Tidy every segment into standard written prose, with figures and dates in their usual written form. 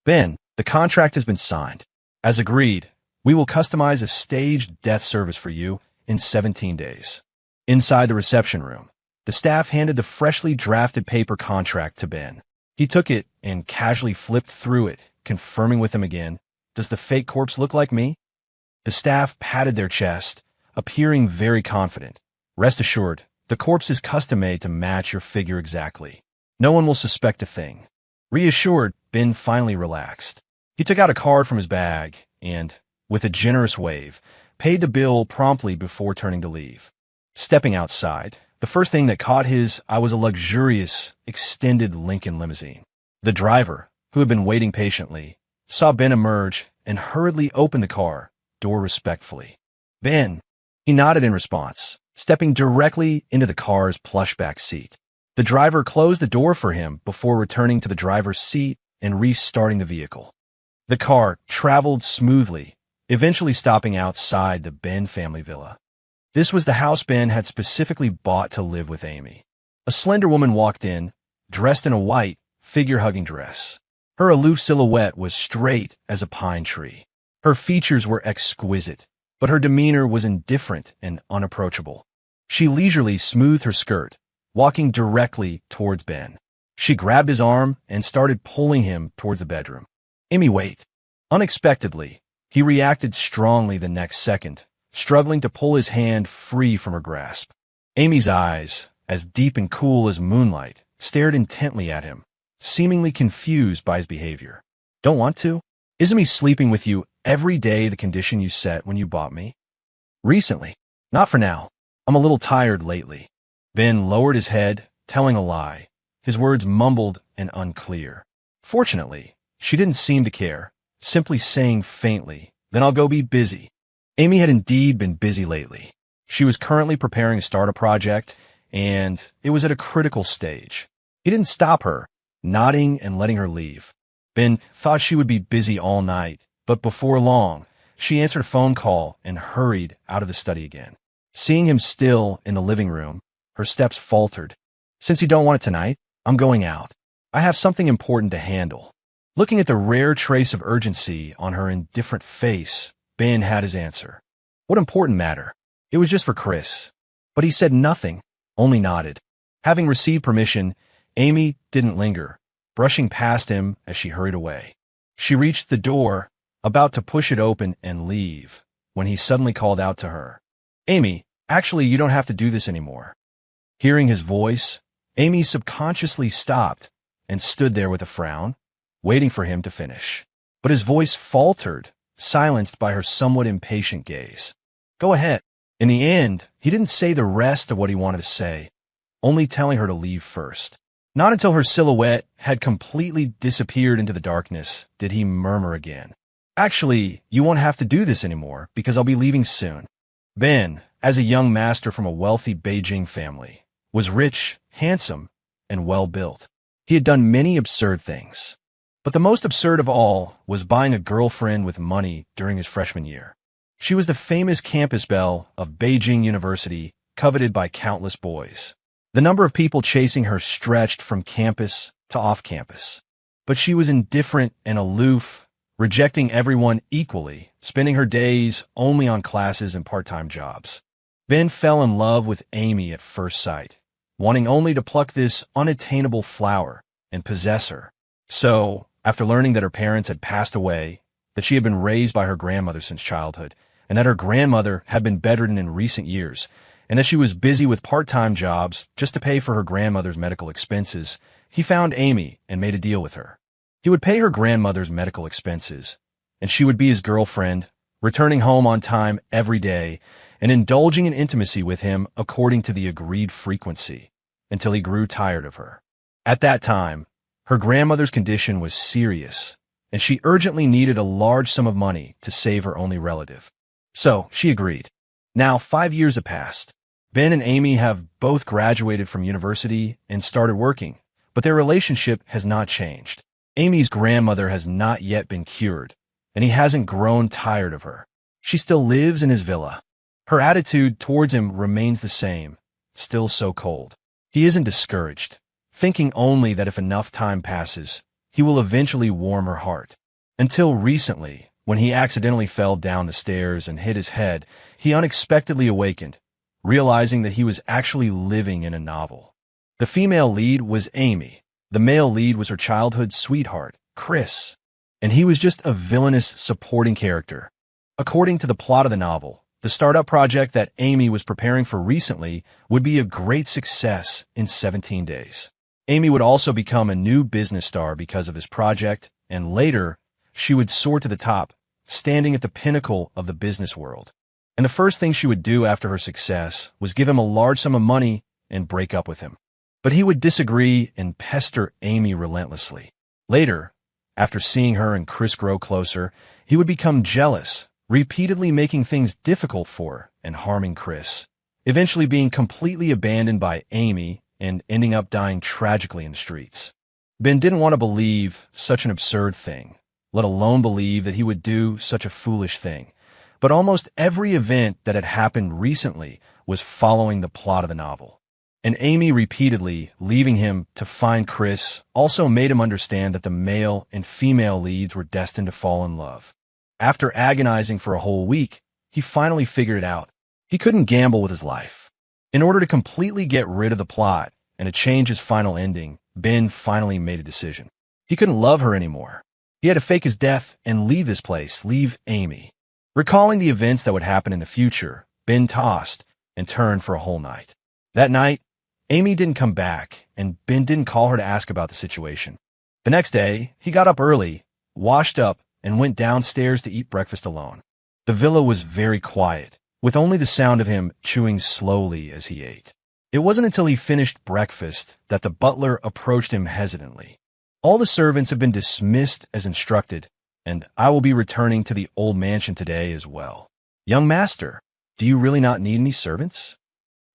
Ben, the contract has been signed. As agreed, we will customize a staged death service for you in 17 days. Inside the reception room, the staff handed the freshly drafted paper contract to Ben. He took it and casually flipped through it, confirming with him again, "Does the fake corpse look like me?" The staff patted their chest, appearing very confident. "Rest assured, the corpse is custom-made to match your figure exactly. No one will suspect a thing." Reassured, Ben finally relaxed. He took out a card from his bag and, with a generous wave, paid the bill promptly before turning to leave. Stepping outside, the first thing that caught his eye was a luxurious, extended Lincoln limousine. The driver, who had been waiting patiently, saw Ben emerge and hurriedly opened the car door respectfully. "Ben," he nodded in response, stepping directly into the car's plush back seat. The driver closed the door for him before returning to the driver's seat and restarting the vehicle. The car traveled smoothly, eventually stopping outside the Ben family villa. This was the house Ben had specifically bought to live with Amy. A slender woman walked in, dressed in a white, figure-hugging dress. Her aloof silhouette was straight as a pine tree. Her features were exquisite, but her demeanor was indifferent and unapproachable. She leisurely smoothed her skirt, walking directly towards Ben. She grabbed his arm and started pulling him towards the bedroom. "Amy, wait." Unexpectedly, he reacted strongly the next second, struggling to pull his hand free from her grasp. Amy's eyes, as deep and cool as moonlight, stared intently at him, seemingly confused by his behavior. "Don't want to? Isn't me sleeping with you every day the condition you set when you bought me?" "Recently. Not for now. I'm a little tired lately." Ben lowered his head, telling a lie, his words mumbled and unclear. Fortunately, she didn't seem to care, simply saying faintly, "Then I'll go be busy." Amy had indeed been busy lately. She was currently preparing to start a project, and it was at a critical stage. He didn't stop her, nodding and letting her leave. Ben thought she would be busy all night, but before long, she answered a phone call and hurried out of the study again. Seeing him still in the living room, her steps faltered. "Since you don't want it tonight, I'm going out. I have something important to handle." Looking at the rare trace of urgency on her indifferent face, Ben had his answer. What important matter? It was just for Chris. But he said nothing, only nodded. Having received permission, Amy didn't linger, brushing past him as she hurried away. She reached the door, about to push it open and leave, when he suddenly called out to her. "Amy, actually, you don't have to do this anymore." Hearing his voice, Amy subconsciously stopped and stood there with a frown, waiting for him to finish. But his voice faltered, silenced by her somewhat impatient gaze. "Go ahead." In the end, he didn't say the rest of what he wanted to say, only telling her to leave first. Not until her silhouette had completely disappeared into the darkness did he murmur again, "Actually, you won't have to do this anymore because I'll be leaving soon." Ben, as a young master from a wealthy Beijing family, was rich, handsome, and well-built. He had done many absurd things. But the most absurd of all was buying a girlfriend with money during his freshman year. She was the famous campus belle of Beijing University, coveted by countless boys. The number of people chasing her stretched from campus to off-campus. But she was indifferent and aloof, rejecting everyone equally, spending her days only on classes and part-time jobs. Ben fell in love with Amy at first sight, wanting only to pluck this unattainable flower and possess her. So, after learning that her parents had passed away, that she had been raised by her grandmother since childhood, and that her grandmother had been bedridden in recent years, and that she was busy with part-time jobs just to pay for her grandmother's medical expenses, he found Amy and made a deal with her. He would pay her grandmother's medical expenses, and she would be his girlfriend, returning home on time every day and indulging in intimacy with him according to the agreed frequency, until he grew tired of her. At that time, her grandmother's condition was serious, and she urgently needed a large sum of money to save her only relative. So, she agreed. Now, 5 years have passed. Ben and Amy have both graduated from university and started working, but their relationship has not changed. Amy's grandmother has not yet been cured, and he hasn't grown tired of her. She still lives in his villa. Her attitude towards him remains the same, still so cold. He isn't discouraged, thinking only that if enough time passes, he will eventually warm her heart. Until recently, when he accidentally fell down the stairs and hit his head, he unexpectedly awakened, realizing that he was actually living in a novel. The female lead was Amy. The male lead was her childhood sweetheart, Chris. And he was just a villainous supporting character. According to the plot of the novel, the startup project that Amy was preparing for recently would be a great success in 17 days. Amy would also become a new business star because of this project, and later, she would soar to the top, standing at the pinnacle of the business world. And the first thing she would do after her success was give him a large sum of money and break up with him. But he would disagree and pester Amy relentlessly. Later, after seeing her and Chris grow closer, he would become jealous, repeatedly making things difficult for her and harming Chris, eventually being completely abandoned by Amy and ending up dying tragically in the streets. Ben didn't want to believe such an absurd thing, let alone believe that he would do such a foolish thing. But almost every event that had happened recently was following the plot of the novel. And Amy repeatedly leaving him to find Chris also made him understand that the male and female leads were destined to fall in love. After agonizing for a whole week, he finally figured it out. He couldn't gamble with his life. In order to completely get rid of the plot and to change his final ending, Ben finally made a decision. He couldn't love her anymore. He had to fake his death and leave this place, leave Amy. Recalling the events that would happen in the future, Ben tossed and turned for a whole night. That night, Amy didn't come back, and Ben didn't call her to ask about the situation. The next day, he got up early, washed up, and went downstairs to eat breakfast alone. The villa was very quiet, with only the sound of him chewing slowly as he ate. It wasn't until he finished breakfast that the butler approached him hesitantly. All the servants have been dismissed as instructed, and I will be returning to the old mansion today as well. Young master, do you really not need any servants?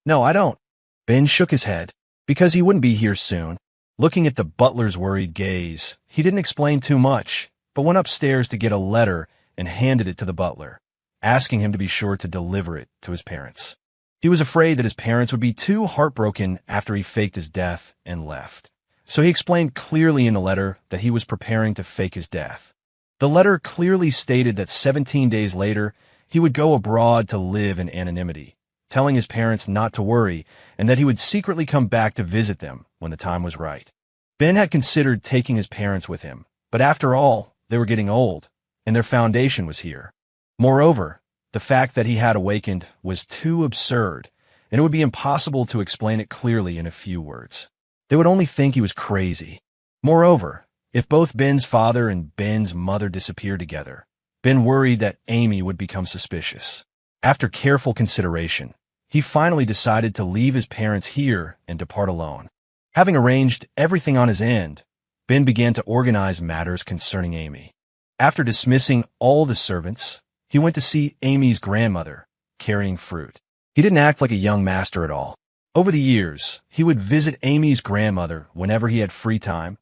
No, I don't. Ben shook his head, because he wouldn't be here soon. Looking at the butler's worried gaze, he didn't explain too much, but went upstairs to get a letter and handed it to the butler, asking him to be sure to deliver it to his parents. He was afraid that his parents would be too heartbroken after he faked his death and left. So he explained clearly in the letter that he was preparing to fake his death. The letter clearly stated that 17 days later, he would go abroad to live in anonymity, telling his parents not to worry and that he would secretly come back to visit them when the time was right. Ben had considered taking his parents with him, but after all, they were getting old, and their foundation was here. Moreover, the fact that he had awakened was too absurd, and it would be impossible to explain it clearly in a few words. They would only think he was crazy. Moreover, if both Ben's father and Ben's mother disappeared together, Ben worried that Amy would become suspicious. After careful consideration, he finally decided to leave his parents here and depart alone. Having arranged everything on his end, Ben began to organize matters concerning Amy. After dismissing all the servants, he went to see Amy's grandmother, carrying fruit. He didn't act like a young master at all. Over the years, he would visit Amy's grandmother whenever he had free time,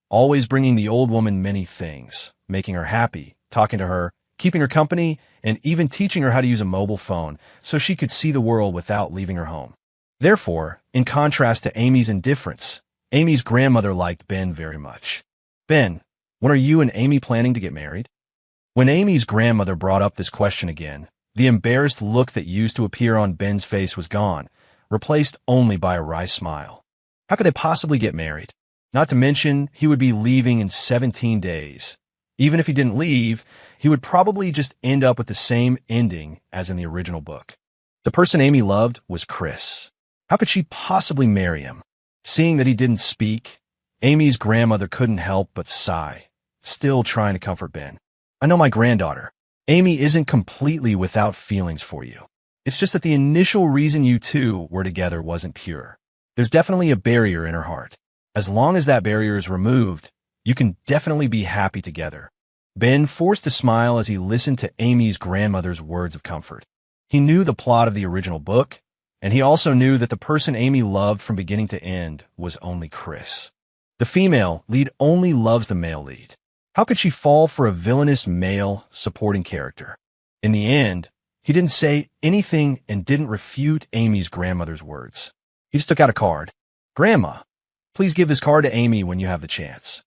always bringing the old woman many things, making her happy, talking to her, keeping her company, and even teaching her how to use a mobile phone so she could see the world without leaving her home. Therefore, in contrast to Amy's indifference, Amy's grandmother liked Ben very much. Ben, when are you and Amy planning to get married? When Amy's grandmother brought up this question again, the embarrassed look that used to appear on Ben's face was gone, replaced only by a wry smile. How could they possibly get married? Not to mention, he would be leaving in 17 days. Even if he didn't leave, he would probably just end up with the same ending as in the original book. The person Amy loved was Chris. How could she possibly marry him? Seeing that he didn't speak, Amy's grandmother couldn't help but sigh, still trying to comfort Ben. I know my granddaughter. Amy isn't completely without feelings for you. It's just that the initial reason you two were together wasn't pure. There's definitely a barrier in her heart. As long as that barrier is removed, you can definitely be happy together. Ben forced a smile as he listened to Amy's grandmother's words of comfort. He knew the plot of the original book, and he also knew that the person Amy loved from beginning to end was only Chris. The female lead only loves the male lead. How could she fall for a villainous male supporting character? In the end, he didn't say anything and didn't refute Amy's grandmother's words. He just took out a card. Grandma, please give this card to Amy when you have the chance.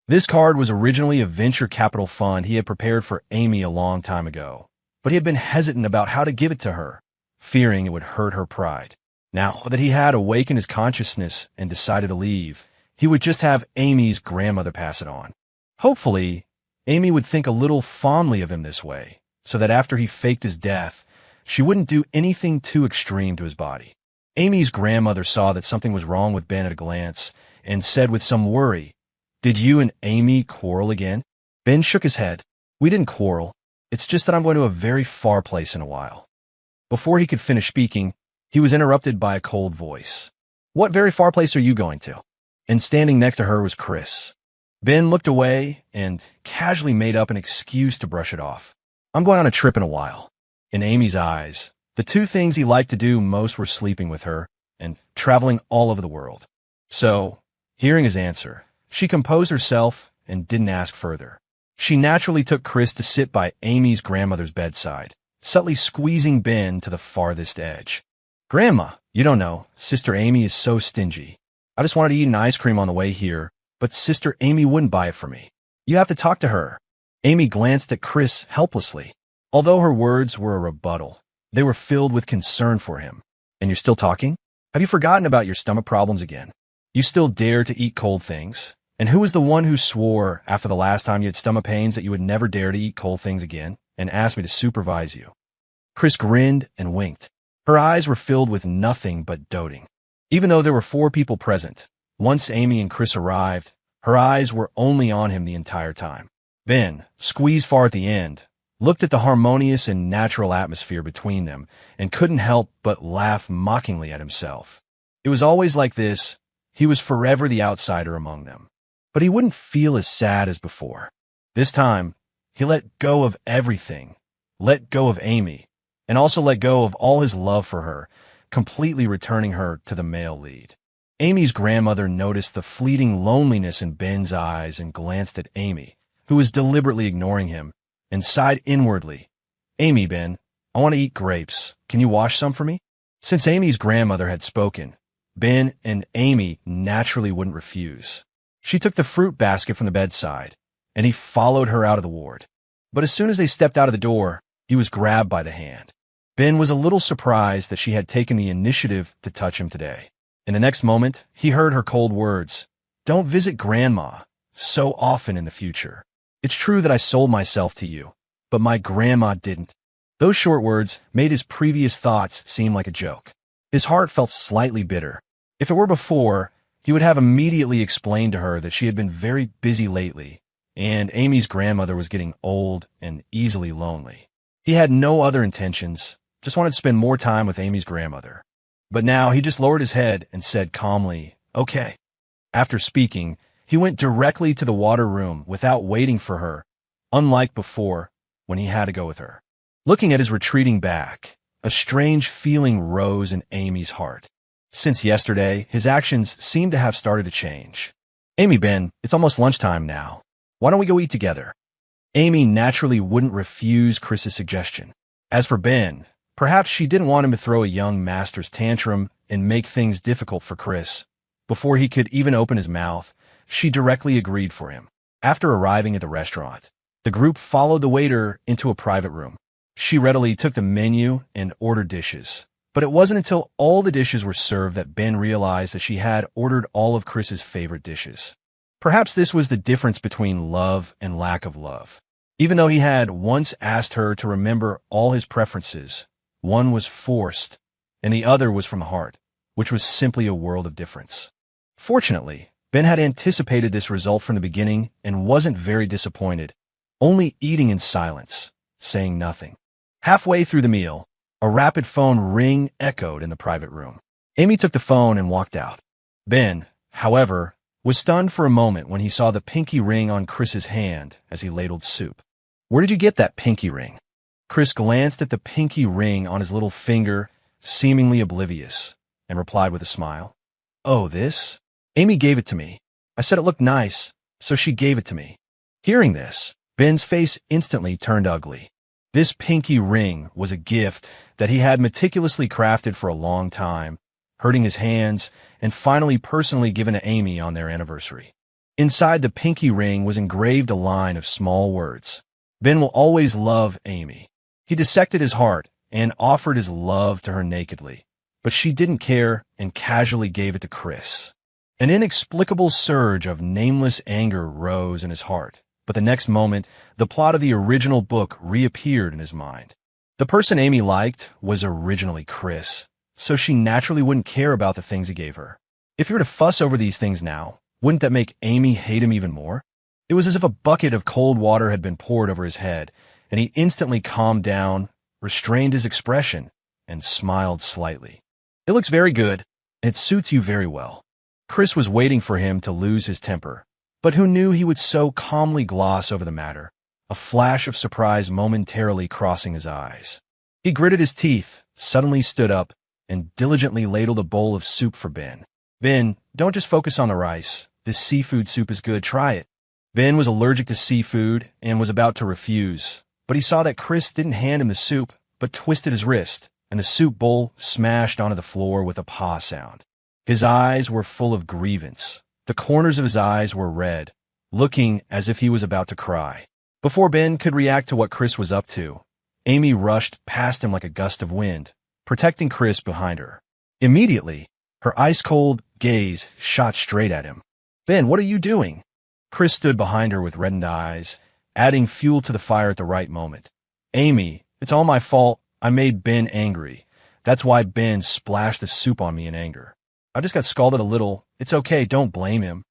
This card was originally a venture capital fund he had prepared for Amy a long time ago, but he had been hesitant about how to give it to her, fearing it would hurt her pride. Now that he had awakened his consciousness and decided to leave, he would just have Amy's grandmother pass it on. Hopefully, Amy would think a little fondly of him this way, so that after he faked his death, she wouldn't do anything too extreme to his body. Amy's grandmother saw that something was wrong with Ben at a glance and said with some worry, "Did you and Amy quarrel again?" Ben shook his head. "We didn't quarrel. It's just that I'm going to a very far place in a while." Before he could finish speaking, he was interrupted by a cold voice. "What very far place are you going to?" And standing next to her was Chris. Ben looked away and casually made up an excuse to brush it off. "I'm going on a trip in a while." In Amy's eyes, the two things he liked to do most were sleeping with her and traveling all over the world. So, hearing his answer, she composed herself and didn't ask further. She naturally took Chris to sit by Amy's grandmother's bedside, subtly squeezing Ben to the farthest edge. "Grandma, you don't know, Sister Amy is so stingy. I just wanted to eat an ice cream on the way here, but Sister Amy wouldn't buy it for me. You have to talk to her." Amy glanced at Chris helplessly. Although her words were a rebuttal, they were filled with concern for him. "And you're still talking? Have you forgotten about your stomach problems again? You still dare to eat cold things? And who was the one who swore after the last time you had stomach pains that you would never dare to eat cold things again and asked me to supervise you?" Chris grinned and winked. Her eyes were filled with nothing but doting. Even though there were 4 people present, once Amy and Chris arrived, her eyes were only on him the entire time. Ben, squeezed far at the end, looked at the harmonious and natural atmosphere between them and couldn't help but laugh mockingly at himself. It was always like this. He was forever the outsider among them. But he wouldn't feel as sad as before. This time, he let go of everything, let go of Amy, and also let go of all his love for her, completely returning her to the male lead. Amy's grandmother noticed the fleeting loneliness in Ben's eyes and glanced at Amy, who was deliberately ignoring him, and sighed inwardly. "Amy, Ben, I want to eat grapes. Can you wash some for me?" Since Amy's grandmother had spoken, Ben and Amy naturally wouldn't refuse. She took the fruit basket from the bedside, and he followed her out of the ward. But as soon as they stepped out of the door, he was grabbed by the hand. Ben was a little surprised that she had taken the initiative to touch him today. In the next moment, he heard her cold words, "Don't visit Grandma so often in the future. It's true that I sold myself to you, but my grandma didn't." Those short words made his previous thoughts seem like a joke. His heart felt slightly bitter. If it were before, he would have immediately explained to her that she had been very busy lately, and Amy's grandmother was getting old and easily lonely. He had no other intentions, just wanted to spend more time with Amy's grandmother. But now he just lowered his head and said calmly, "Okay." After speaking, he went directly to the water room without waiting for her, unlike before when he had to go with her. Looking at his retreating back, a strange feeling rose in Amy's heart. Since yesterday, his actions seemed to have started to change. "Amy, Ben, it's almost lunchtime now. Why don't we go eat together?" Amy naturally wouldn't refuse Chris's suggestion. As for Ben, perhaps she didn't want him to throw a young master's tantrum and make things difficult for Chris. Before he could even open his mouth, she directly agreed for him. After arriving at the restaurant, the group followed the waiter into a private room. She readily took the menu and ordered dishes. But it wasn't until all the dishes were served that Ben realized that she had ordered all of Chris's favorite dishes. Perhaps this was the difference between love and lack of love. Even though he had once asked her to remember all his preferences, one was forced, and the other was from the heart, which was simply a world of difference. Fortunately, Ben had anticipated this result from the beginning and wasn't very disappointed, only eating in silence, saying nothing. Halfway through the meal, a rapid phone ring echoed in the private room. Amy took the phone and walked out. Ben, however, was stunned for a moment when he saw the pinky ring on Chris's hand as he ladled soup. "Where did you get that pinky ring?" Chris glanced at the pinky ring on his little finger, seemingly oblivious, and replied with a smile. "Oh, this? Amy gave it to me. I said it looked nice, so she gave it to me." Hearing this, Ben's face instantly turned ugly. This pinky ring was a gift that he had meticulously crafted for a long time, hurting his hands, and finally personally given to Amy on their anniversary. Inside the pinky ring was engraved a line of small words. Ben will always love Amy. He dissected his heart and offered his love to her nakedly, but she didn't care and casually gave it to Chris. An inexplicable surge of nameless anger rose in his heart, but the next moment, the plot of the original book reappeared in his mind. The person Amy liked was originally Chris, so she naturally wouldn't care about the things he gave her. If you were to fuss over these things now, wouldn't that make Amy hate him even more? It was as if a bucket of cold water had been poured over his head, and he instantly calmed down, restrained his expression, and smiled slightly. It looks very good, and it suits you very well. Chris was waiting for him to lose his temper, but who knew he would so calmly gloss over the matter, a flash of surprise momentarily crossing his eyes. He gritted his teeth, suddenly stood up, and diligently ladled a bowl of soup for Ben. Ben, don't just focus on the rice. This seafood soup is good, try it. Ben was allergic to seafood and was about to refuse, but he saw that Chris didn't hand him the soup, but twisted his wrist, and the soup bowl smashed onto the floor with a paw sound. His eyes were full of grievance. The corners of his eyes were red, looking as if he was about to cry. Before Ben could react to what Chris was up to, Amy rushed past him like a gust of wind, protecting Chris behind her. Immediately, her ice-cold gaze shot straight at him. Ben, what are you doing? Chris stood behind her with reddened eyes, adding fuel to the fire at the right moment. Amy, it's all my fault. I made Ben angry. That's why Ben splashed the soup on me in anger. I just got scalded a little. It's okay, don't blame him.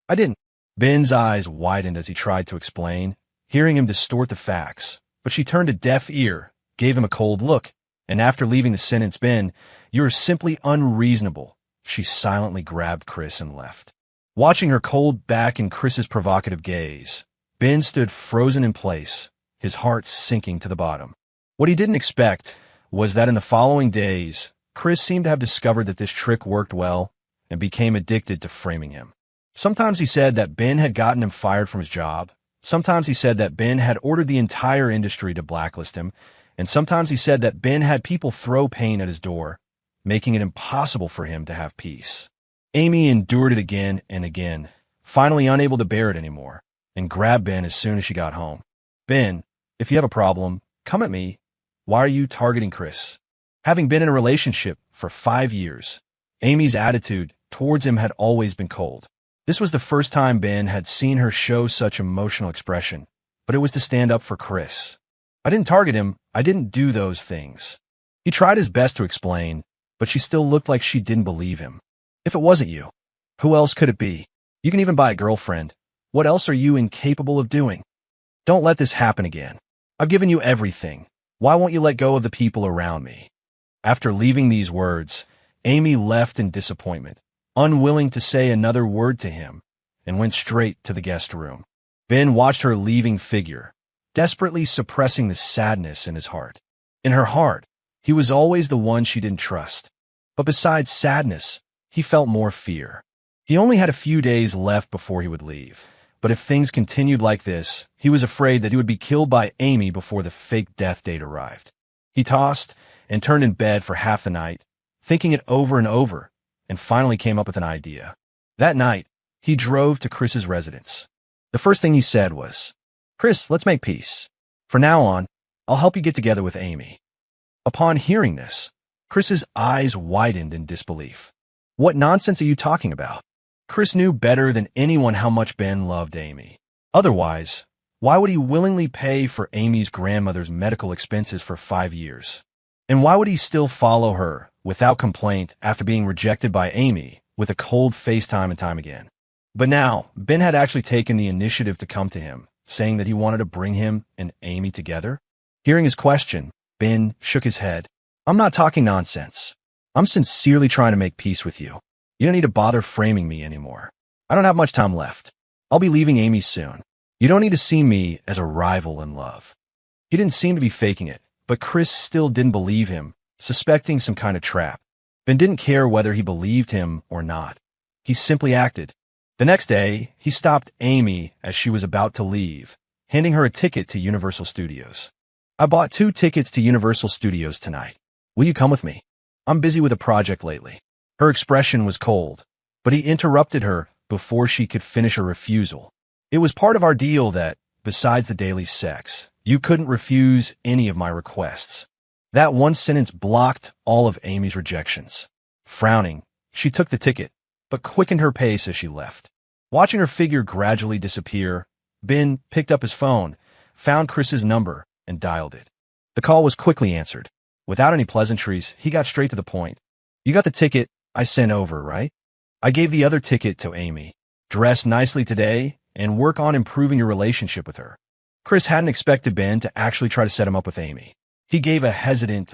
I didn't. Ben's eyes widened as he tried to explain, hearing him distort the facts, but she turned a deaf ear, gave him a cold look, and after leaving the sentence, Ben, you're simply unreasonable. She silently grabbed Chris and left. Watching her cold back and Chris's provocative gaze, Ben stood frozen in place, his heart sinking to the bottom. What he didn't expect was that in the following days, Chris seemed to have discovered that this trick worked well and became addicted to framing him. Sometimes he said that Ben had gotten him fired from his job. Sometimes he said that Ben had ordered the entire industry to blacklist him. And sometimes he said that Ben had people throw pain at his door, making it impossible for him to have peace. Amy endured it again and again, finally unable to bear it anymore, and grabbed Ben as soon as she got home. Ben, if you have a problem, come at me. Why are you targeting Chris? Having been in a relationship for 5 years, Amy's attitude towards him had always been cold. This was the first time Ben had seen her show such emotional expression, but it was to stand up for Chris. I didn't target him. I didn't do those things. He tried his best to explain, but she still looked like she didn't believe him. If it wasn't you, who else could it be? You can even buy a girlfriend. What else are you incapable of doing? Don't let this happen again. I've given you everything. Why won't you let go of the people around me? After leaving these words, Amy left in disappointment, unwilling to say another word to him, and went straight to the guest room. Ben watched her leaving figure, desperately suppressing the sadness in his heart. In her heart, he was always the one she didn't trust. But besides sadness, he felt more fear. He only had a few days left before he would leave. But if things continued like this, he was afraid that he would be killed by Amy before the fake death date arrived. He tossed and turned in bed for half the night, thinking it over and over, and finally came up with an idea. That night, he drove to Chris's residence. The first thing he said was, "Chris, let's make peace. From now on, I'll help you get together with Amy." Upon hearing this, Chris's eyes widened in disbelief. What nonsense are you talking about? Chris knew better than anyone how much Ben loved Amy. Otherwise, why would he willingly pay for Amy's grandmother's medical expenses for 5 years? And why would he still follow her without complaint after being rejected by Amy with a cold face time and time again? But now, Ben had actually taken the initiative to come to him, saying that he wanted to bring him and Amy together. Hearing his question, Ben shook his head. "I'm not talking nonsense. I'm sincerely trying to make peace with you. You don't need to bother framing me anymore. I don't have much time left. I'll be leaving Amy soon. You don't need to see me as a rival in love." He didn't seem to be faking it, but Chris still didn't believe him, suspecting some kind of trap. Ben didn't care whether he believed him or not. He simply acted. The next day, he stopped Amy as she was about to leave, handing her a ticket to Universal Studios. "I bought 2 tickets to Universal Studios tonight. Will you come with me? I'm busy with a project lately." Her expression was cold, but he interrupted her before she could finish her refusal. It was part of our deal that, besides the daily sex, you couldn't refuse any of my requests. That one sentence blocked all of Amy's rejections. Frowning, she took the ticket, but quickened her pace as she left. Watching her figure gradually disappear, Ben picked up his phone, found Chris's number, and dialed it. The call was quickly answered. Without any pleasantries, he got straight to the point. "You got the ticket I sent over, right? I gave the other ticket to Amy. Dress nicely today and work on improving your relationship with her." Chris hadn't expected Ben to actually try to set him up with Amy. He gave a hesitant,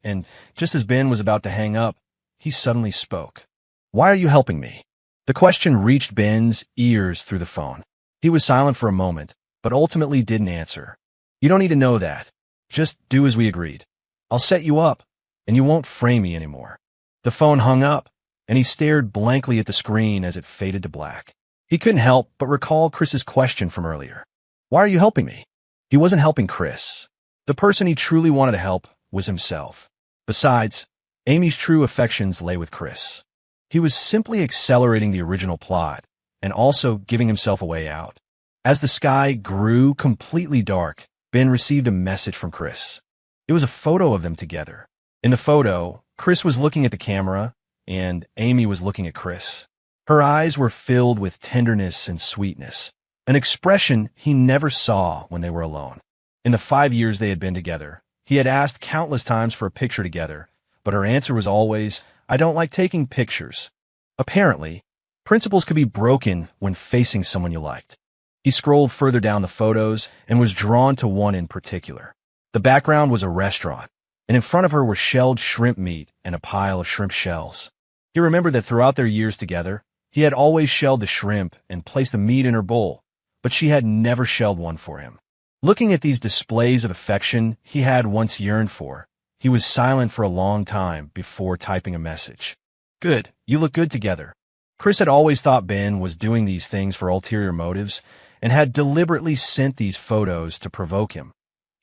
and just as Ben was about to hang up, he suddenly spoke. "Why are you helping me?" The question reached Ben's ears through the phone. He was silent for a moment, but ultimately didn't answer. "You don't need to know that. Just do as we agreed. I'll set you up, and you won't frame me anymore." The phone hung up, and he stared blankly at the screen as it faded to black. He couldn't help but recall Chris's question from earlier. "Why are you helping me?" He wasn't helping Chris. The person he truly wanted to help was himself. Besides, Amy's true affections lay with Chris. He was simply accelerating the original plot and also giving himself a way out. As the sky grew completely dark, Ben received a message from Chris. It was a photo of them together. In the photo, Chris was looking at the camera, and Amy was looking at Chris. Her eyes were filled with tenderness and sweetness, an expression he never saw when they were alone. In the 5 years they had been together, he had asked countless times for a picture together, but her answer was always, "I don't like taking pictures." Apparently, principles could be broken when facing someone you liked. He scrolled further down the photos and was drawn to one in particular. The background was a restaurant, and in front of her were shelled shrimp meat and a pile of shrimp shells. He remembered that throughout their years together, he had always shelled the shrimp and placed the meat in her bowl, but she had never shelled one for him. Looking at these displays of affection he had once yearned for, he was silent for a long time before typing a message. "Good, you look good together." Chris had always thought Ben was doing these things for ulterior motives and had deliberately sent these photos to provoke him,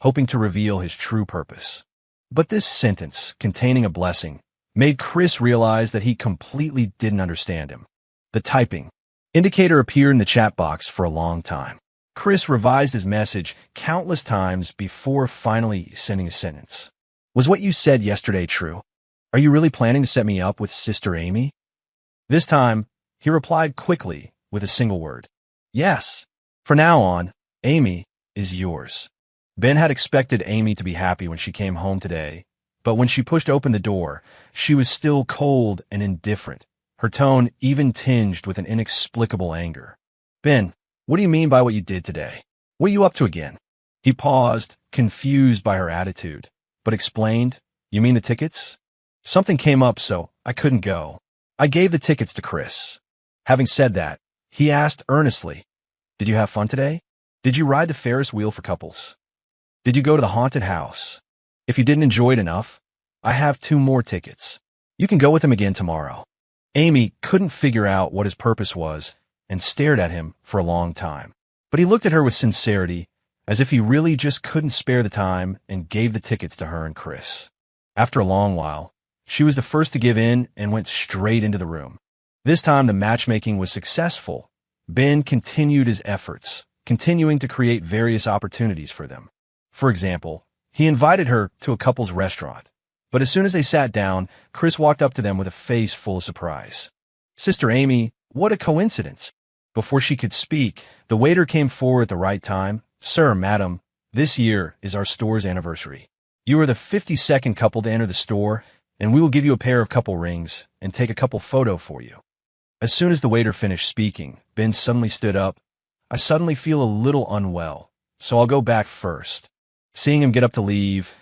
hoping to reveal his true purpose. But this sentence, containing a blessing, made Chris realize that he completely didn't understand him. The typing indicator appeared in the chat box for a long time. Chris revised his message countless times before finally sending a sentence. "Was what you said yesterday true? Are you really planning to set me up with Sister Amy?" This time, he replied quickly with a single word. "Yes. From now on, Amy is yours." Ben had expected Amy to be happy when she came home today, but when she pushed open the door, she was still cold and indifferent, her tone even tinged with an inexplicable anger. "Ben, what do you mean by what you did today? What are you up to again?" He paused, confused by her attitude, but explained, "You mean the tickets? Something came up, so I couldn't go. I gave the tickets to Chris." Having said that, he asked earnestly, "Did you have fun today? Did you ride the Ferris wheel for couples? Did you go to the haunted house? If you didn't enjoy it enough, I have 2 more tickets. You can go with him again tomorrow." Amy couldn't figure out what his purpose was and stared at him for a long time. But he looked at her with sincerity, as if he really just couldn't spare the time, and gave the tickets to her and Chris. After a long while, she was the first to give in and went straight into the room. This time the matchmaking was successful. Ben continued his efforts, continuing to create various opportunities for them. For example, he invited her to a couple's restaurant, but as soon as they sat down, Chris walked up to them with a face full of surprise. "Sister Amy, what a coincidence." Before she could speak, the waiter came forward at the right time. "Sir, madam, this year is our store's anniversary. You are the 52nd couple to enter the store, and we will give you a pair of couple rings and take a couple photo for you." As soon as the waiter finished speaking, Ben suddenly stood up. "I suddenly feel a little unwell, so I'll go back first." Seeing him get up to leave,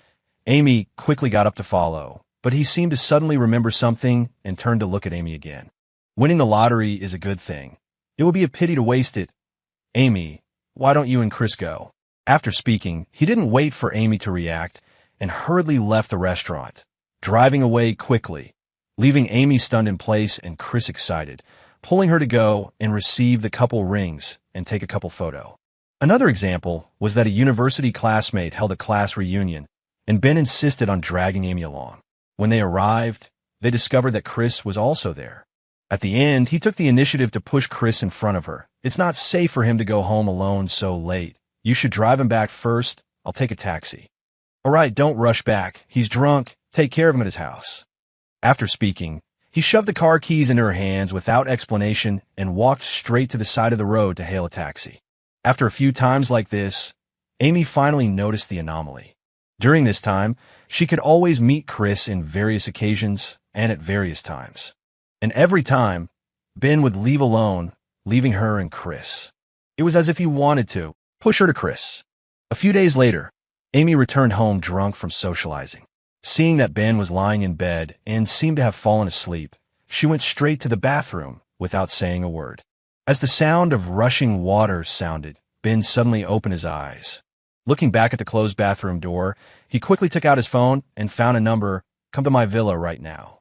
Amy quickly got up to follow, but he seemed to suddenly remember something and turned to look at Amy again. "Winning the lottery is a good thing. It would be a pity to waste it. Amy, why don't you and Chris go?" After speaking, he didn't wait for Amy to react and hurriedly left the restaurant, driving away quickly, leaving Amy stunned in place and Chris excited, pulling her to go and receive the couple rings and take a couple photo. Another example was that a university classmate held a class reunion, and Ben insisted on dragging Amy along. When they arrived, they discovered that Chris was also there. At the end, he took the initiative to push Chris in front of her. It's not safe for him to go home alone so late. You should drive him back first. I'll take a taxi. All right, don't rush back. He's drunk. Take care of him at his house. After speaking, he shoved the car keys into her hands without explanation and walked straight to the side of the road to hail a taxi. After a few times like this, Amy finally noticed the anomaly. During this time, she could always meet Chris in various occasions and at various times. And every time, Ben would leave alone, leaving her and Chris. It was as if he wanted to push her to Chris. A few days later, Amy returned home drunk from socializing. Seeing that Ben was lying in bed and seemed to have fallen asleep, she went straight to the bathroom without saying a word. As the sound of rushing water sounded, Ben suddenly opened his eyes. Looking back at the closed bathroom door, he quickly took out his phone and found a number, "Come to my villa right now."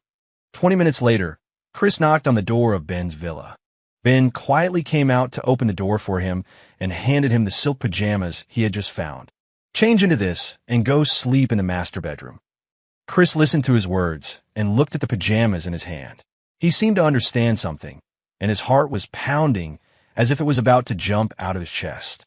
20 minutes later, Chris knocked on the door of Ben's villa. Ben quietly came out to open the door for him and handed him the silk pajamas he had just found. "Change into this and go sleep in the master bedroom." Chris listened to his words and looked at the pajamas in his hand. He seemed to understand something, and his heart was pounding as if it was about to jump out of his chest.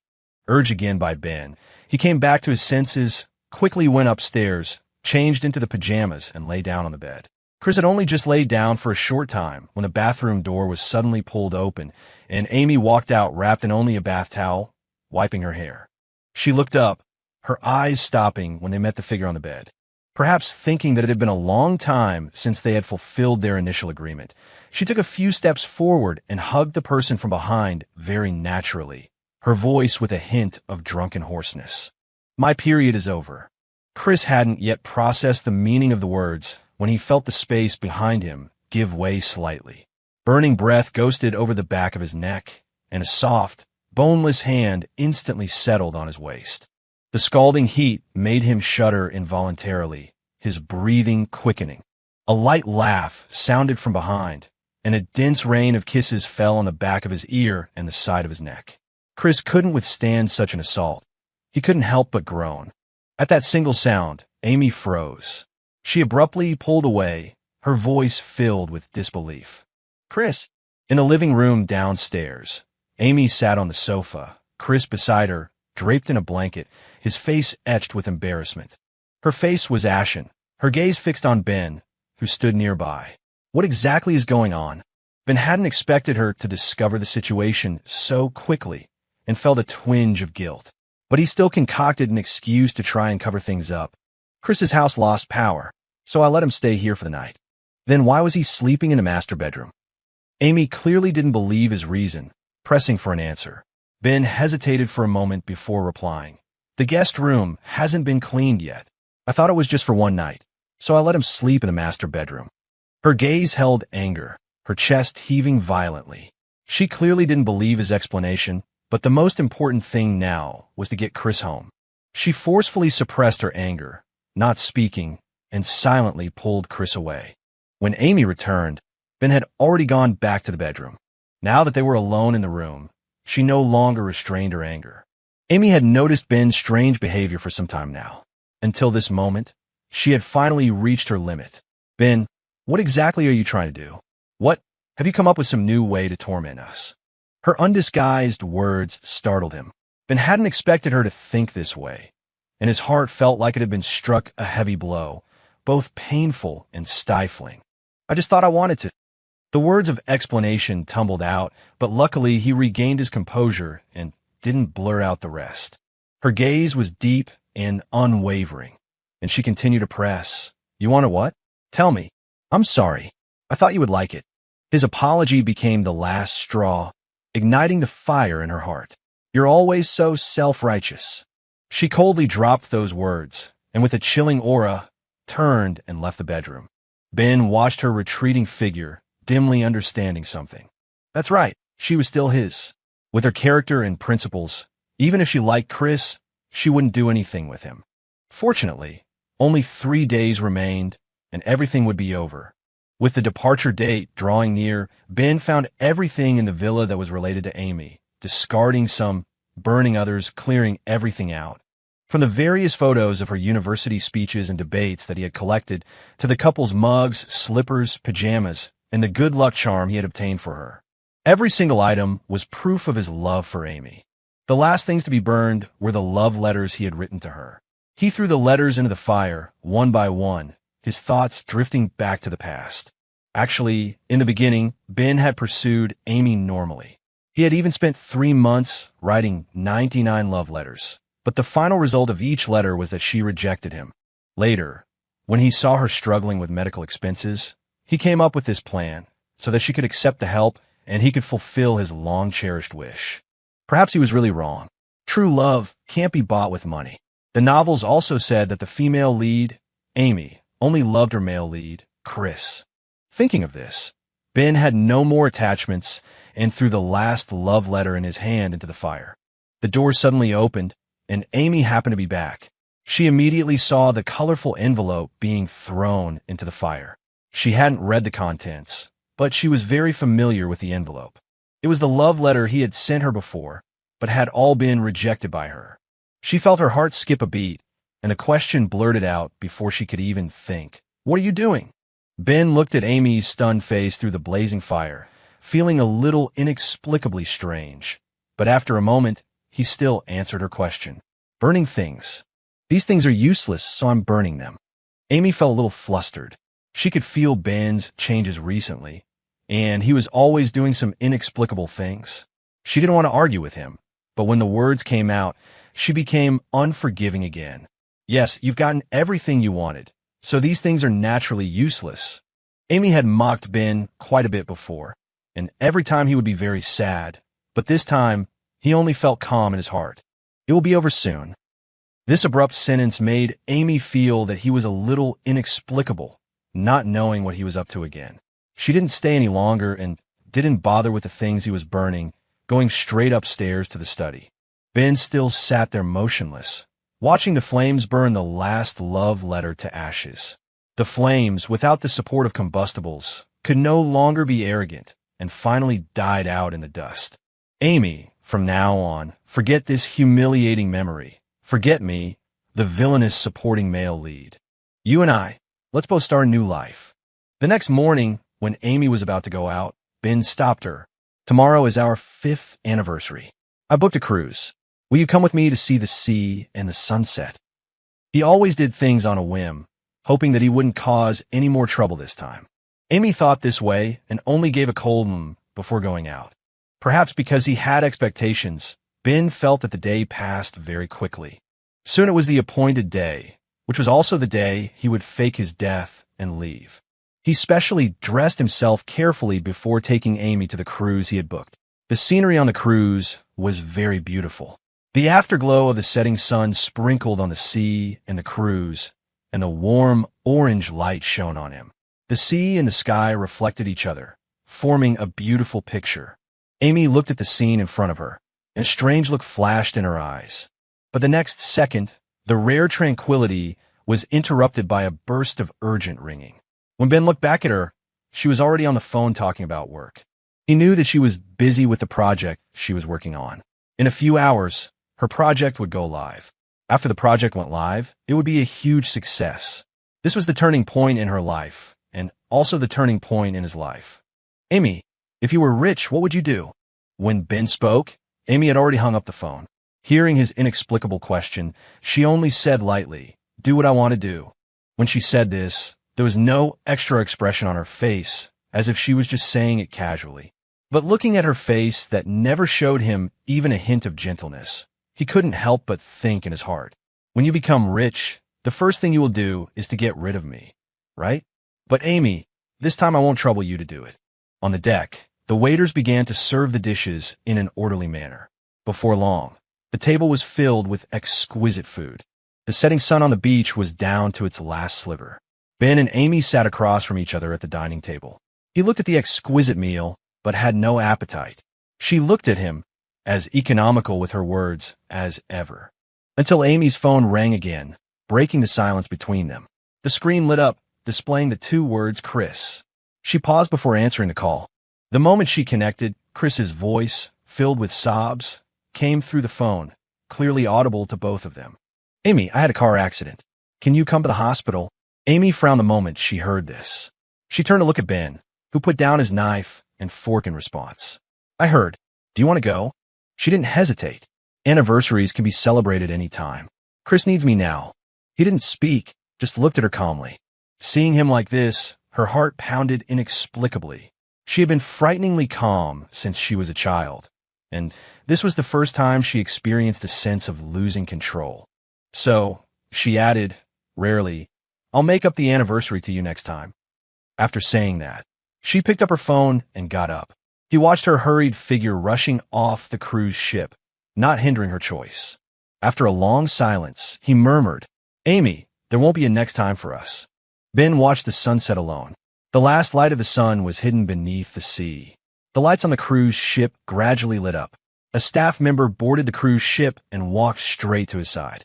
Urged again by Ben, he came back to his senses, quickly went upstairs, changed into the pajamas, and lay down on the bed. Chris had only just laid down for a short time when the bathroom door was suddenly pulled open, and Amy walked out wrapped in only a bath towel, wiping her hair. She looked up, her eyes stopping when they met the figure on the bed. Perhaps thinking that it had been a long time since they had fulfilled their initial agreement, she took a few steps forward and hugged the person from behind very naturally, her voice with a hint of drunken hoarseness. "My period is over." Chris hadn't yet processed the meaning of the words when he felt the space behind him give way slightly. Burning breath ghosted over the back of his neck, and a soft, boneless hand instantly settled on his waist. The scalding heat made him shudder involuntarily, his breathing quickening. A light laugh sounded from behind, and a dense rain of kisses fell on the back of his ear and the side of his neck. Chris couldn't withstand such an assault. He couldn't help but groan. At that single sound, Amy froze. She abruptly pulled away, her voice filled with disbelief. "Chris!" In the living room downstairs, Amy sat on the sofa, Chris beside her, draped in a blanket, his face etched with embarrassment. Her face was ashen, her gaze fixed on Ben, who stood nearby. What exactly is going on? Ben hadn't expected her to discover the situation so quickly and felt a twinge of guilt. But he still concocted an excuse to try and cover things up. Chris's house lost power, so I let him stay here for the night. Then why was he sleeping in a master bedroom? Amy clearly didn't believe his reason, pressing for an answer. Ben hesitated for a moment before replying. "The guest room hasn't been cleaned yet. I thought it was just for one night, so I let him sleep in the master bedroom." Her gaze held anger, her chest heaving violently. She clearly didn't believe his explanation, but the most important thing now was to get Chris home. She forcefully suppressed her anger, not speaking, and silently pulled Chris away. When Amy returned, Ben had already gone back to the bedroom. Now that they were alone in the room, she no longer restrained her anger. Amy had noticed Ben's strange behavior for some time now. Until this moment, she had finally reached her limit. "Ben, what exactly are you trying to do? What? Have you come up with some new way to torment us?" Her undisguised words startled him. Ben hadn't expected her to think this way, and his heart felt like it had been struck a heavy blow, both painful and stifling. "I just thought I wanted to." The words of explanation tumbled out, but luckily he regained his composure and didn't blur out the rest. Her gaze was deep and unwavering, and she continued to press. "You want to what? Tell me. I'm sorry. I thought you would like it." His apology became the last straw, igniting the fire in her heart. "You're always so self-righteous." She coldly dropped those words, and with a chilling aura, turned and left the bedroom. Ben watched her retreating figure, dimly understanding something. That's right, she was still his. With her character and principles, even if she liked Chris, she wouldn't do anything with him. Fortunately, only 3 days remained, and everything would be over. With the departure date drawing near, Ben found everything in the villa that was related to Amy, discarding some, burning others, clearing everything out. From the various photos of her university speeches and debates that he had collected, to the couple's mugs, slippers, pajamas, and the good luck charm he had obtained for her. Every single item was proof of his love for Amy. The last things to be burned were the love letters he had written to her. He threw the letters into the fire, one by one, his thoughts drifting back to the past. Actually, in the beginning, Ben had pursued Amy normally. He had even spent 3 months writing 99 love letters, but the final result of each letter was that she rejected him. Later, when he saw her struggling with medical expenses, he came up with this plan so that she could accept the help and he could fulfill his long-cherished wish. Perhaps he was really wrong. True love can't be bought with money. The novels also said that the female lead, Amy, only loved her male lead, Chris. Thinking of this, Ben had no more attachments and threw the last love letter in his hand into the fire. The door suddenly opened, and Amy happened to be back. She immediately saw the colorful envelope being thrown into the fire. She hadn't read the contents, but she was very familiar with the envelope. It was the love letter he had sent her before, but had all been rejected by her. She felt her heart skip a beat, and the question blurted out before she could even think. "What are you doing?" Ben looked at Amy's stunned face through the blazing fire, feeling a little inexplicably strange. But after a moment, he still answered her question. "Burning things. These things are useless, so I'm burning them." Amy felt a little flustered. She could feel Ben's changes recently, and he was always doing some inexplicable things. She didn't want to argue with him, but when the words came out, she became unforgiving again. "Yes, you've gotten everything you wanted, so these things are naturally useless." Amy had mocked Ben quite a bit before, and every time he would be very sad, but this time he only felt calm in his heart. "It will be over soon." This abrupt sentence made Amy feel that he was a little inexplicable, not knowing what he was up to again. She didn't stay any longer and didn't bother with the things he was burning, going straight upstairs to the study. Ben still sat there motionless, watching the flames burn the last love letter to ashes. The flames, without the support of combustibles, could no longer be arrogant and finally died out in the dust. "Amy, from now on, forget this humiliating memory. Forget me, the villainous supporting male lead. You and I, let's both start a new life." The next morning, when Amy was about to go out, Ben stopped her. "Tomorrow is our 5th anniversary. I booked a cruise. Will you come with me to see the sea and the sunset?" He always did things on a whim, hoping that he wouldn't cause any more trouble this time. Amy thought this way and only gave a cold before going out. Perhaps because he had expectations, Ben felt that the day passed very quickly. Soon it was the appointed day, which was also the day he would fake his death and leave. He specially dressed himself carefully before taking Amy to the cruise he had booked. The scenery on the cruise was very beautiful. The afterglow of the setting sun sprinkled on the sea and the cruise, and the warm orange light shone on him. The sea and the sky reflected each other, forming a beautiful picture. Amy looked at the scene in front of her, and a strange look flashed in her eyes. But the next second, the rare tranquility was interrupted by a burst of urgent ringing. When Ben looked back at her, she was already on the phone talking about work. He knew that she was busy with the project she was working on. In a few hours, her project would go live. After the project went live, it would be a huge success. This was the turning point in her life, and also the turning point in his life. "Amy, if you were rich, what would you do?" When Ben spoke, Amy had already hung up the phone. Hearing his inexplicable question, she only said lightly, "Do what I want to do." When she said this, there was no extra expression on her face, as if she was just saying it casually. But looking at her face that never showed him even a hint of gentleness, he couldn't help but think in his heart, "When you become rich, the first thing you will do is to get rid of me, right? But Amy, this time I won't trouble you to do it." On the deck, the waiters began to serve the dishes in an orderly manner. Before long, the table was filled with exquisite food. The setting sun on the beach was down to its last sliver. Ben and Amy sat across from each other at the dining table. He looked at the exquisite meal, but had no appetite. She looked at him, as economical with her words as ever. Until Amy's phone rang again, breaking the silence between them. The screen lit up, displaying the 2 words Chris. She paused before answering the call. The moment she connected, Chris's voice, filled with sobs, came through the phone, clearly audible to both of them. "Amy, I had a car accident. Can you come to the hospital?" Amy frowned the moment she heard this. She turned to look at Ben. who put down his knife and fork in response. I heard. Do you want to go? She didn't hesitate. Anniversaries can be celebrated any time. Chris needs me now. He didn't speak, just looked at her calmly. Seeing him like this, her heart pounded inexplicably. She had been frighteningly calm since she was a child, and this was the first time she experienced a sense of losing control. So, she added, rarely, I'll make up the anniversary to you next time. After saying that, she picked up her phone and got up. He watched her hurried figure rushing off the cruise ship, not hindering her choice. After a long silence, he murmured, Amy, there won't be a next time for us. Ben watched the sunset alone. The last light of the sun was hidden beneath the sea. The lights on the cruise ship gradually lit up. A staff member boarded the cruise ship and walked straight to his side.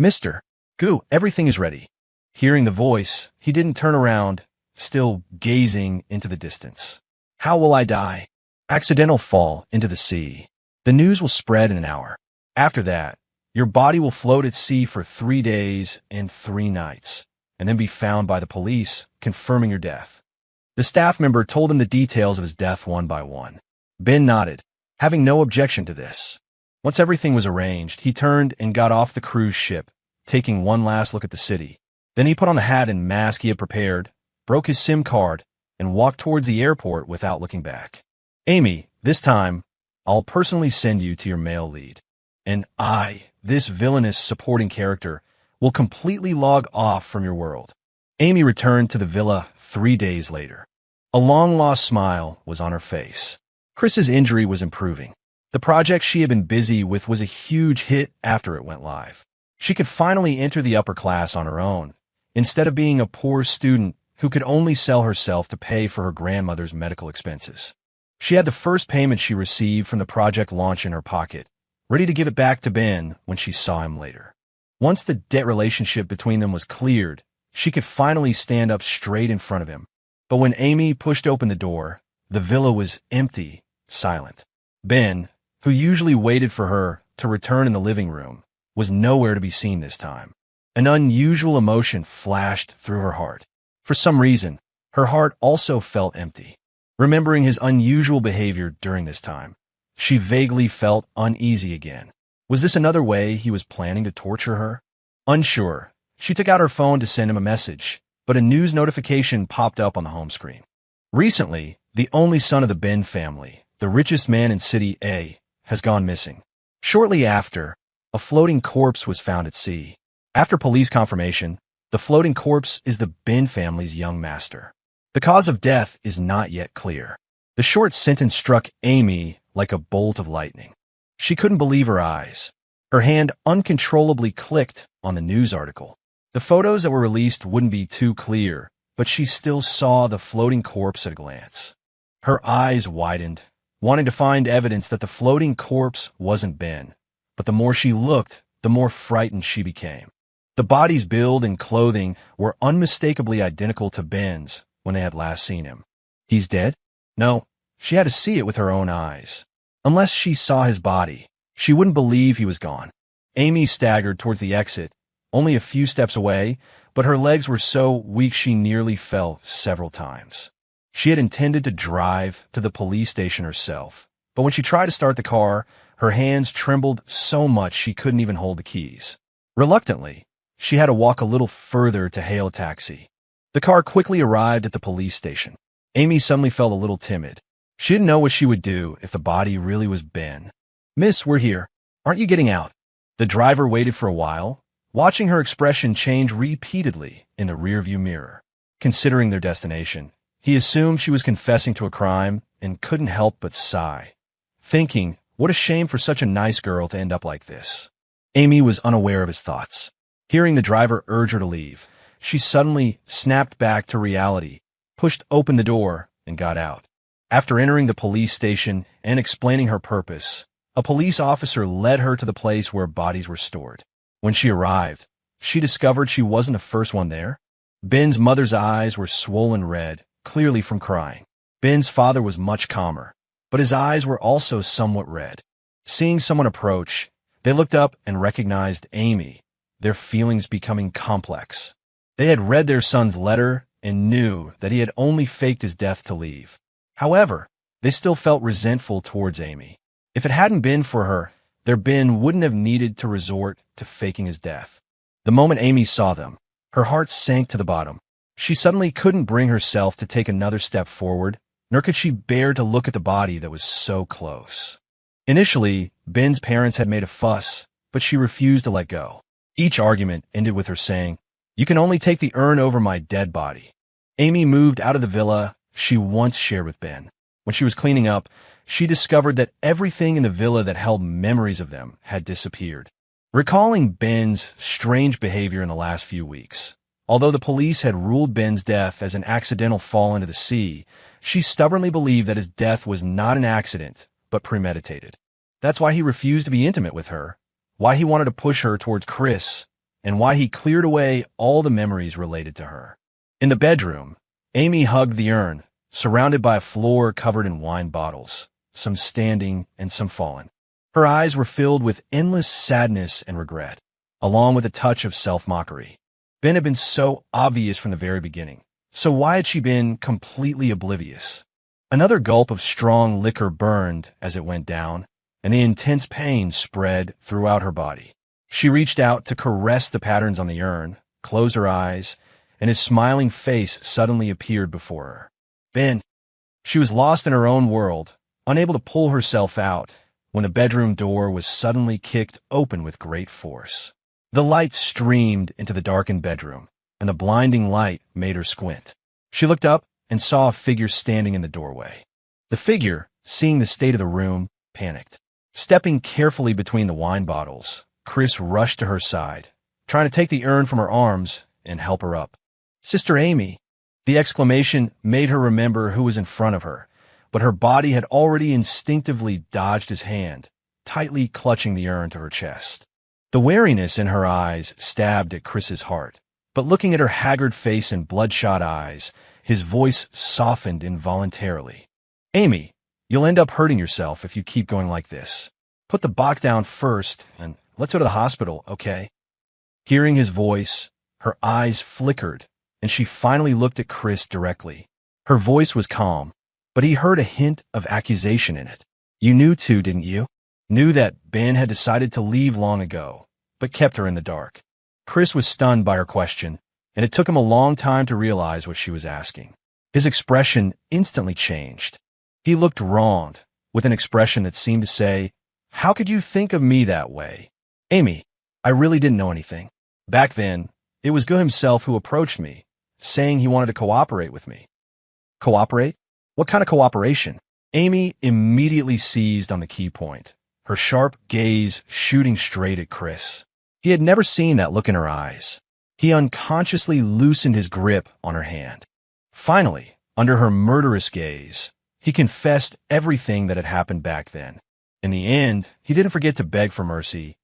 Mr. Goo, everything is ready. Hearing the voice, he didn't turn around, still gazing into the distance. How will I die? Accidental fall into the sea. The news will spread in an hour. After that, your body will float at sea for 3 days and 3 nights, and then be found by the police, confirming your death. The staff member told him the details of his death one by one. Ben nodded, having no objection to this. Once everything was arranged, he turned and got off the cruise ship, taking one last look at the city. Then he put on the hat and mask he had prepared, broke his SIM card, and walked towards the airport without looking back. Amy, this time, I'll personally send you to your male lead. And I, this villainous supporting character, will completely log off from your world. Amy returned to the villa 3 days later. A long-lost smile was on her face. Chris's injury was improving. The project she had been busy with was a huge hit after it went live. She could finally enter the upper class on her own, instead of being a poor student who could only sell herself to pay for her grandmother's medical expenses. She had the first payment she received from the project launch in her pocket, ready to give it back to Ben when she saw him later. Once the debt relationship between them was cleared, she could finally stand up straight in front of him. But when Amy pushed open the door, the villa was empty, silent. Ben, who usually waited for her to return in the living room, was nowhere to be seen this time. An unusual emotion flashed through her heart. For some reason, her heart also felt empty. Remembering his unusual behavior during this time, she vaguely felt uneasy again. Was this another way he was planning to torture her? Unsure, she took out her phone to send him a message, but a news notification popped up on the home screen. Recently, the only son of the Ben family, the richest man in City A, has gone missing. Shortly after, a floating corpse was found at sea. After police confirmation, the floating corpse is the Ben family's young master. The cause of death is not yet clear. The short sentence struck Amy like a bolt of lightning. She couldn't believe her eyes. Her hand uncontrollably clicked on the news article. The photos that were released wouldn't be too clear, but she still saw the floating corpse at a glance. Her eyes widened, wanting to find evidence that the floating corpse wasn't Ben. But the more she looked, the more frightened she became. The body's build and clothing were unmistakably identical to Ben's when they had last seen him. He's dead? No, she had to see it with her own eyes. Unless she saw his body, she wouldn't believe he was gone. Amy staggered towards the exit, only a few steps away, but her legs were so weak she nearly fell several times. She had intended to drive to the police station herself, but when she tried to start the car, her hands trembled so much she couldn't even hold the keys. Reluctantly, she had to walk a little further to hail a taxi. The car quickly arrived at the police station. Amy suddenly felt a little timid. She didn't know what she would do if the body really was Ben. Miss, we're here. Aren't you getting out? The driver waited for a while, watching her expression change repeatedly in the rearview mirror. Considering their destination, he assumed she was confessing to a crime and couldn't help but sigh, thinking, what a shame for such a nice girl to end up like this. Amy was unaware of his thoughts. Hearing the driver urge her to leave, she suddenly snapped back to reality, pushed open the door, and got out. After entering the police station and explaining her purpose, a police officer led her to the place where bodies were stored. When she arrived, she discovered she wasn't the first one there. Ben's mother's eyes were swollen red, clearly from crying. Ben's father was much calmer, but his eyes were also somewhat red. Seeing someone approach, they looked up and recognized Amy, their feelings becoming complex. They had read their son's letter and knew that he had only faked his death to leave. However, they still felt resentful towards Amy. If it hadn't been for her, their Ben wouldn't have needed to resort to faking his death. The moment Amy saw them, her heart sank to the bottom. She suddenly couldn't bring herself to take another step forward, nor could she bear to look at the body that was so close. Initially, Ben's parents had made a fuss, but she refused to let go. Each argument ended with her saying, "You can only take the urn over my dead body." Amy moved out of the villa she once shared with Ben. When she was cleaning up, she discovered that everything in the villa that held memories of them had disappeared. Recalling Ben's strange behavior in the last few weeks, although the police had ruled Ben's death as an accidental fall into the sea, she stubbornly believed that his death was not an accident, but premeditated. That's why he refused to be intimate with her, why he wanted to push her towards Chris, and why he cleared away all the memories related to her. In the bedroom, Amy hugged the urn, surrounded by a floor covered in wine bottles, some standing and some fallen. Her eyes were filled with endless sadness and regret, along with a touch of self-mockery. Ben had been so obvious from the very beginning, so why had she been completely oblivious? Another gulp of strong liquor burned as it went down, and the intense pain spread throughout her body. She reached out to caress the patterns on the urn, closed her eyes, and his smiling face suddenly appeared before her. Ben. She was lost in her own world, unable to pull herself out, when the bedroom door was suddenly kicked open with great force. The light streamed into the darkened bedroom, and the blinding light made her squint. She looked up and saw a figure standing in the doorway. The figure, seeing the state of the room, panicked. Stepping carefully between the wine bottles, Chris rushed to her side, trying to take the urn from her arms and help her up. "Sister Amy!" The exclamation made her remember who was in front of her, but her body had already instinctively dodged his hand, tightly clutching the urn to her chest. The wariness in her eyes stabbed at Chris's heart, but looking at her haggard face and bloodshot eyes, his voice softened involuntarily. "Amy, you'll end up hurting yourself if you keep going like this. Put the box down first, and let's go to the hospital, okay?" Hearing his voice, her eyes flickered, and she finally looked at Chris directly. Her voice was calm, but he heard a hint of accusation in it. "You knew too, didn't you? Knew that Ben had decided to leave long ago, but kept her in the dark." Chris was stunned by her question, and it took him a long time to realize what she was asking. His expression instantly changed. He looked wronged, with an expression that seemed to say, "How could you think of me that way?" "Amy, I really didn't know anything. Back then, it was Gu himself who approached me, saying he wanted to cooperate with me." "Cooperate? What kind of cooperation?" Amy immediately seized on the key point, her sharp gaze shooting straight at Chris. He had never seen that look in her eyes. He unconsciously loosened his grip on her hand. Finally, under her murderous gaze, he confessed everything that had happened back then. In the end, he didn't forget to beg for mercy.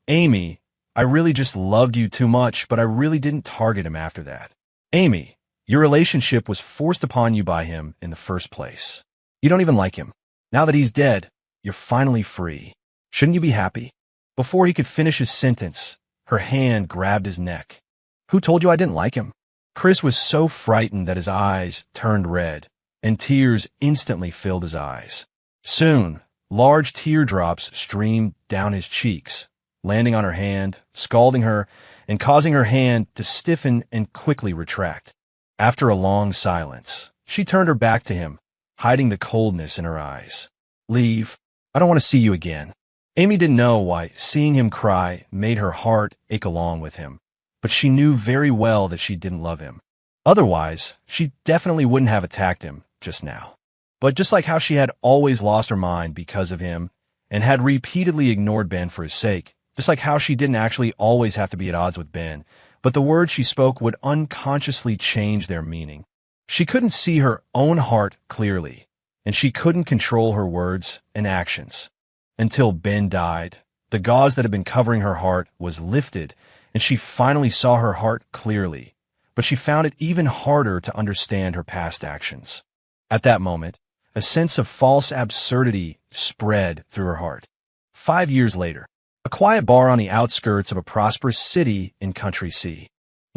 "Amy, I really just loved you too much, but I really didn't target him after that. Amy, your relationship was forced upon you by him in the first place. You don't even like him. Now that he's dead, you're finally free. Shouldn't you be happy?" Before he could finish his sentence, her hand grabbed his neck. "Who told you I didn't like him?" Chris was so frightened that his eyes turned red, and tears instantly filled his eyes. Soon, large teardrops streamed down his cheeks, landing on her hand, scalding her, and causing her hand to stiffen and quickly retract. After a long silence, she turned her back to him, hiding the coldness in her eyes. "Leave. I don't want to see you again." Amy didn't know why seeing him cry made her heart ache along with him, but she knew very well that she didn't love him. Otherwise, she definitely wouldn't have attacked him just now. But just like how she had always lost her mind because of him and had repeatedly ignored Ben for his sake, just like how she didn't actually always have to be at odds with Ben, but the words she spoke would unconsciously change their meaning. She couldn't see her own heart clearly, and she couldn't control her words and actions. Until Ben died, the gauze that had been covering her heart was lifted, and she finally saw her heart clearly, but she found it even harder to understand her past actions. At that moment, a sense of false absurdity spread through her heart. 5 years later, a quiet bar on the outskirts of a prosperous city in Country C.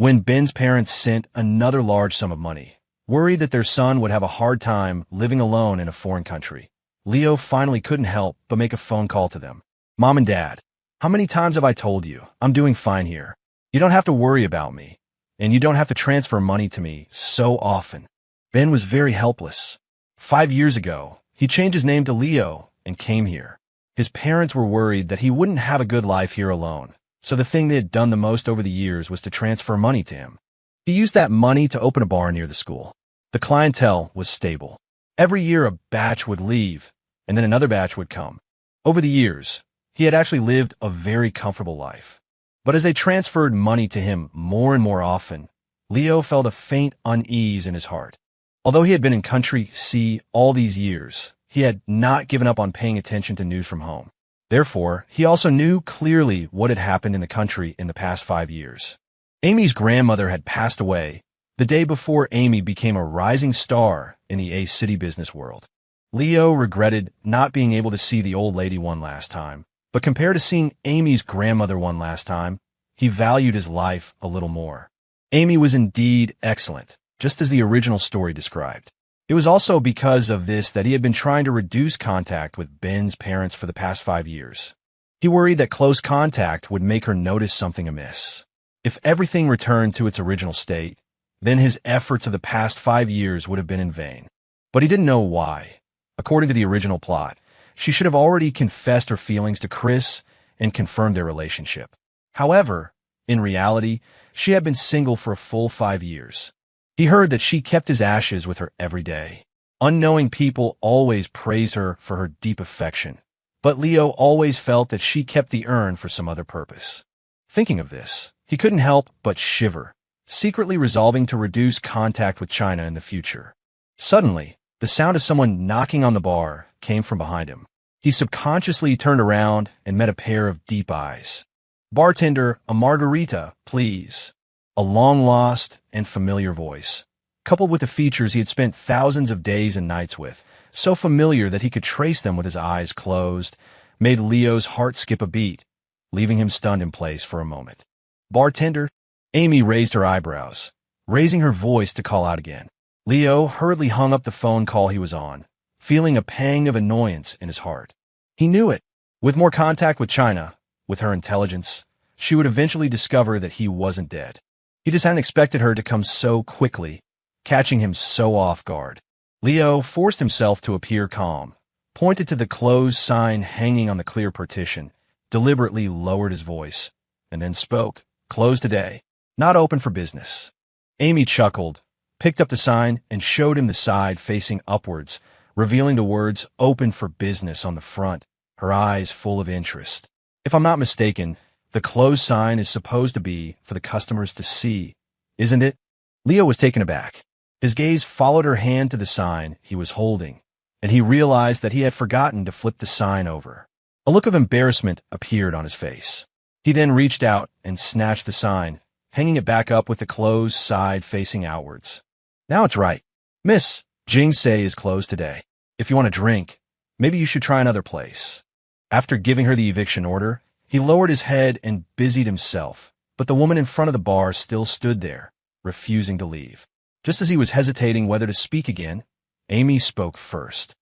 when Ben's parents sent another large sum of money. Worried that their son would have a hard time living alone in a foreign country, Leo finally couldn't help but make a phone call to them. "Mom and Dad, how many times have I told you I'm doing fine here? You don't have to worry about me, and you don't have to transfer money to me so often." Ben was very helpless. 5 years ago, he changed his name to Leo and came here. His parents were worried that he wouldn't have a good life here alone, so the thing they had done the most over the years was to transfer money to him. He used that money to open a bar near the school. The clientele was stable. Every year a batch would leave, and then another batch would come. Over the years, he had actually lived a very comfortable life. But as they transferred money to him more and more often, Leo felt a faint unease in his heart. Although he had been in country C all these years, he had not given up on paying attention to news from home. Therefore, he also knew clearly what had happened in the country in the past 5 years. Amy's grandmother had passed away the day before Amy became a rising star in the A-city business world. Leo regretted not being able to see the old lady one last time, but compared to seeing Amy's grandmother one last time, he valued his life a little more. Amy was indeed excellent, just as the original story described. It was also because of this that he had been trying to reduce contact with Ben's parents for the past 5 years. He worried that close contact would make her notice something amiss. If everything returned to its original state, then his efforts of the past 5 years would have been in vain. But he didn't know why. According to the original plot, she should have already confessed her feelings to Chris and confirmed their relationship. However, in reality, she had been single for a full 5 years. He heard that she kept his ashes with her every day. Unknowing people always praised her for her deep affection, but Leo always felt that she kept the urn for some other purpose. Thinking of this, he couldn't help but shiver, secretly resolving to reduce contact with China in the future. Suddenly, the sound of someone knocking on the bar came from behind him. He subconsciously turned around and met a pair of deep eyes. "Bartender, a margarita, please." A long-lost and familiar voice, coupled with the features he had spent thousands of days and nights with, so familiar that he could trace them with his eyes closed, made Leo's heart skip a beat, leaving him stunned in place for a moment. "Bartender?" Amy raised her eyebrows, raising her voice to call out again. Leo hurriedly hung up the phone call he was on, feeling a pang of annoyance in his heart. He knew it. With more contact with China, with her intelligence, she would eventually discover that he wasn't dead. He just hadn't expected her to come so quickly, catching him so off guard. Leo forced himself to appear calm, pointed to the closed sign hanging on the clear partition, deliberately lowered his voice, and then spoke. "Closed today. Not open for business." Amy chuckled, picked up the sign, and showed him the side facing upwards, revealing the words "Open for Business" on the front, her eyes full of interest. "If I'm not mistaken, the closed sign is supposed to be for the customers to see, isn't it?" Leo was taken aback. His gaze followed her hand to the sign he was holding, and he realized that he had forgotten to flip the sign over. A look of embarrassment appeared on his face. He then reached out and snatched the sign, hanging it back up with the closed side facing outwards. "Now it's right. Miss, Jing Say is closed today. If you want a drink, maybe you should try another place." After giving her the eviction order, he lowered his head and busied himself, but the woman in front of the bar still stood there, refusing to leave. Just as he was hesitating whether to speak again, Amy spoke first.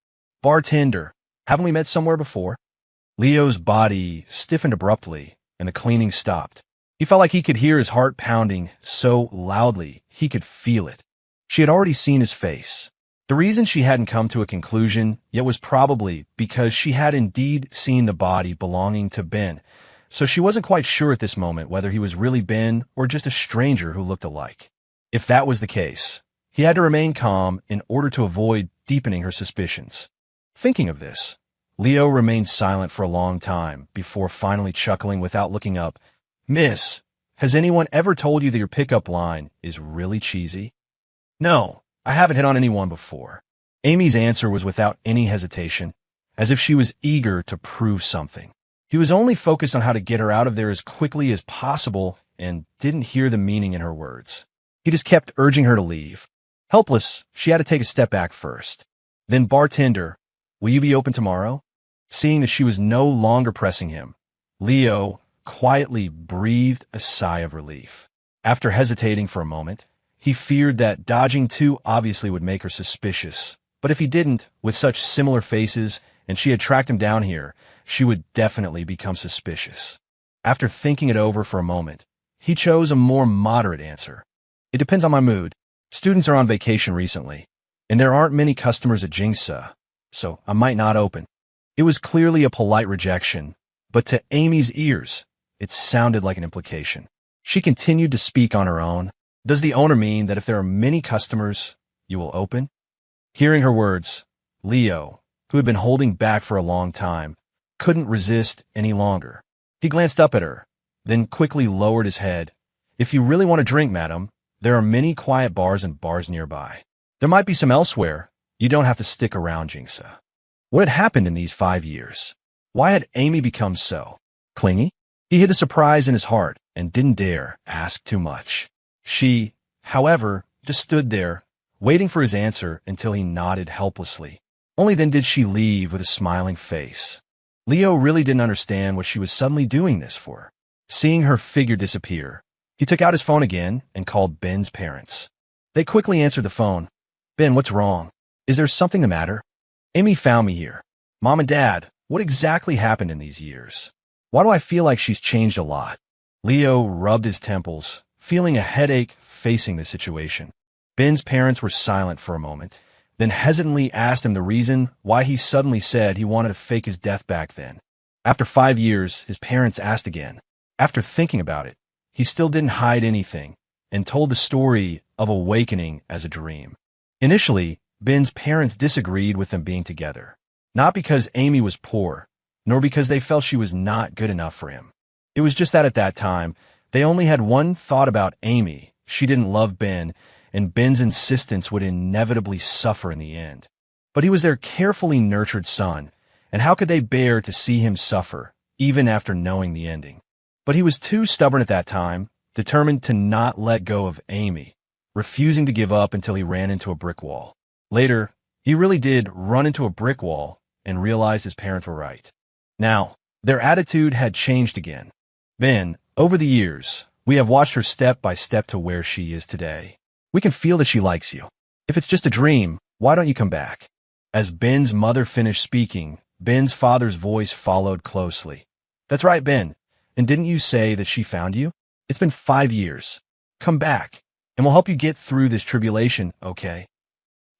"Bartender, haven't we met somewhere before?" Leo's body stiffened abruptly, and the cleaning stopped. He felt like he could hear his heart pounding so loudly he could feel it. She had already seen his face. The reason she hadn't come to a conclusion yet was probably because she had indeed seen the body belonging to Ben, so she wasn't quite sure at this moment whether he was really Ben or just a stranger who looked alike. If that was the case, he had to remain calm in order to avoid deepening her suspicions. Thinking of this, Leo remained silent for a long time before finally chuckling without looking up. "Miss, has anyone ever told you that your pickup line is really cheesy?" "No, I haven't hit on anyone before." Amy's answer was without any hesitation, as if she was eager to prove something. He was only focused on how to get her out of there as quickly as possible and didn't hear the meaning in her words. He just kept urging her to leave. Helpless, she had to take a step back first. Then, "Bartender, will you be open tomorrow?" Seeing that she was no longer pressing him, Leo quietly breathed a sigh of relief. After hesitating for a moment, he feared that dodging too obviously would make her suspicious. But if he didn't, with such similar faces, and she had tracked him down here, she would definitely become suspicious. After thinking it over for a moment, he chose a more moderate answer. It depends on my mood. Students are on vacation recently, and there aren't many customers at Jingsa, so I might not open. It was clearly a polite rejection, but to Amy's ears, it sounded like an implication. She continued to speak on her own. Does the owner mean that if there are many customers, you will open? Hearing her words, Leo, who had been holding back for a long time, couldn't resist any longer. He glanced up at her, then quickly lowered his head. If you really want a drink, madam, there are many quiet bars and bars nearby. There might be some elsewhere. You don't have to stick around Jingsa. What had happened in these 5 years? Why had Amy become so clingy? He hid the surprise in his heart and didn't dare ask too much. She, however, just stood there, waiting for his answer until he nodded helplessly. Only then did she leave with a smiling face. Leo really didn't understand what she was suddenly doing this for. Seeing her figure disappear, he took out his phone again and called Ben's parents. They quickly answered the phone. Ben, what's wrong? Is there something the matter? Amy found me here. Mom and Dad, what exactly happened in these years? Why do I feel like she's changed a lot? Leo rubbed his temples, feeling a headache facing the situation. Ben's parents were silent for a moment, then hesitantly asked him the reason why he suddenly said he wanted to fake his death back then. After 5 years, his parents asked again. After thinking about it, he still didn't hide anything and told the story of awakening as a dream. Initially, Ben's parents disagreed with them being together, not because Amy was poor, nor because they felt she was not good enough for him. It was just that at that time, they only had one thought about Amy. She didn't love Ben, and Ben's insistence would inevitably suffer in the end. But he was their carefully nurtured son, and how could they bear to see him suffer, even after knowing the ending? But he was too stubborn at that time, determined to not let go of Amy, refusing to give up until he ran into a brick wall. Later, he really did run into a brick wall and realized his parents were right. Now, their attitude had changed again. Ben, over the years, we have watched her step by step to where she is today. We can feel that she likes you. If it's just a dream, why don't you come back? As Ben's mother finished speaking, Ben's father's voice followed closely. That's right, Ben. And didn't you say that she found you? It's been 5 years. Come back, and we'll help you get through this tribulation, okay?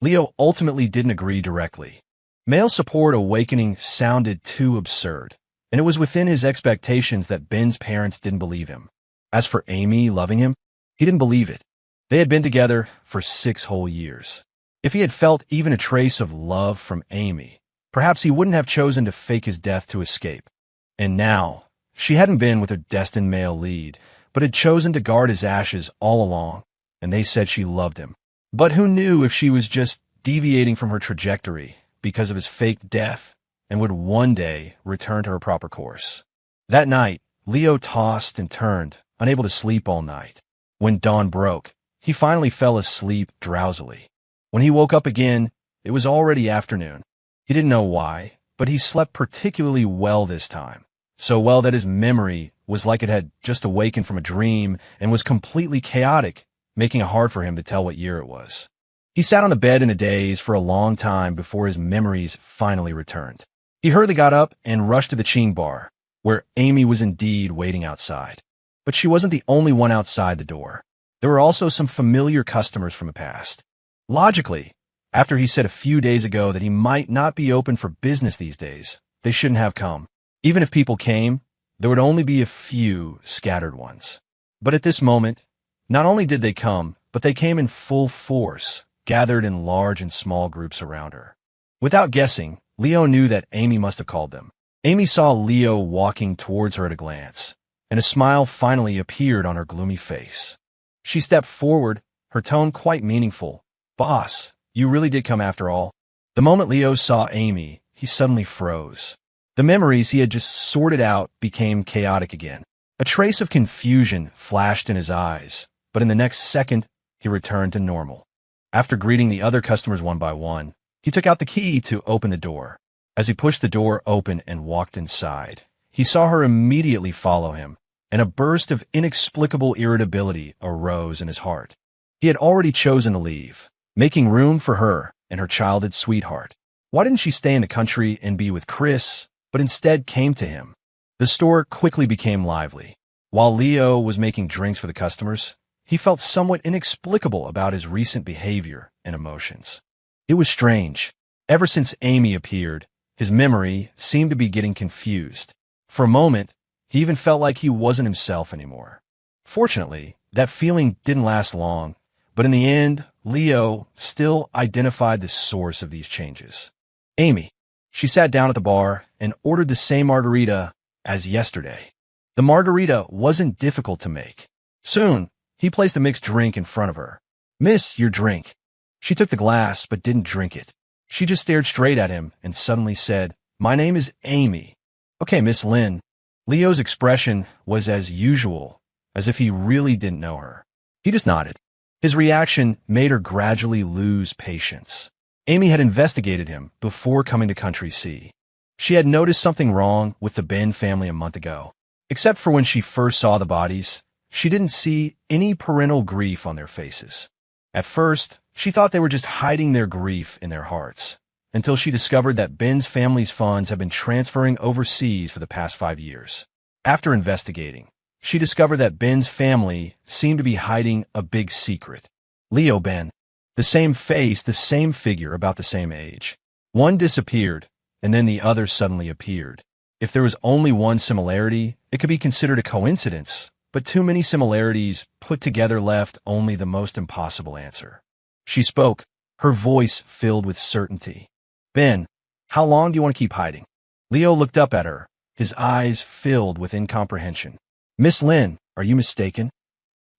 Leo ultimately didn't agree directly. Male support awakening sounded too absurd, and it was within his expectations that Ben's parents didn't believe him. As for Amy loving him, he didn't believe it. They had been together for 6 whole years. If he had felt even a trace of love from Amy, perhaps he wouldn't have chosen to fake his death to escape. And now, she hadn't been with her destined male lead, but had chosen to guard his ashes all along, and they said she loved him. But who knew if she was just deviating from her trajectory because of his fake death and would one day return to her proper course? That night, Leo tossed and turned, unable to sleep all night. When dawn broke, he finally fell asleep drowsily. When he woke up again, it was already afternoon. He didn't know why, but he slept particularly well this time. So well that his memory was like it had just awakened from a dream and was completely chaotic, making it hard for him to tell what year it was. He sat on the bed in a daze for a long time before his memories finally returned. He hurriedly got up and rushed to the Ching bar, where Amy was indeed waiting outside. But she wasn't the only one outside the door. There were also some familiar customers from the past. Logically, after he said a few days ago that he might not be open for business these days, they shouldn't have come. Even if people came, there would only be a few scattered ones. But at this moment, not only did they come, but they came in full force, gathered in large and small groups around her. Without guessing, Leo knew that Amy must have called them. Amy saw Leo walking towards her at a glance, and a smile finally appeared on her gloomy face. She stepped forward, her tone quite meaningful. "Boss, you really did come after all." The moment Leo saw Amy, he suddenly froze. The memories he had just sorted out became chaotic again. A trace of confusion flashed in his eyes, but in the next second, he returned to normal. After greeting the other customers one by one, he took out the key to open the door. As he pushed the door open and walked inside, he saw her immediately follow him, and a burst of inexplicable irritability arose in his heart. He had already chosen to leave, making room for her and her childhood sweetheart. Why didn't she stay in the country and be with Chris, but instead came to him? The store quickly became lively. While Leo was making drinks for the customers, he felt somewhat inexplicable about his recent behavior and emotions. It was strange. Ever since Amy appeared, his memory seemed to be getting confused. For a moment, he even felt like he wasn't himself anymore. Fortunately, that feeling didn't last long, but in the end, Leo still identified the source of these changes. Amy. She sat down at the bar and ordered the same margarita as yesterday. The margarita wasn't difficult to make. Soon, he placed a mixed drink in front of her. "Miss, your drink." She took the glass but didn't drink it. She just stared straight at him and suddenly said, "My name is Amy." "Okay, Miss Lynn." Leo's expression was as usual, as if he really didn't know her. He just nodded. His reaction made her gradually lose patience. Amy had investigated him before coming to Country C. She had noticed something wrong with the Ben family a month ago. Except for when she first saw the bodies, she didn't see any parental grief on their faces. At first, she thought they were just hiding their grief in their hearts, until she discovered that Ben's family's funds have been transferring overseas for the past 5 years. After investigating, she discovered that Ben's family seemed to be hiding a big secret. Leo Ben. The same face, the same figure, about the same age. One disappeared, and then the other suddenly appeared. If there was only one similarity, it could be considered a coincidence, but too many similarities put together left only the most impossible answer. She spoke, her voice filled with certainty. "Ben, how long do you want to keep hiding?" Leo looked up at her, his eyes filled with incomprehension. "Miss Lynn, are you mistaken?"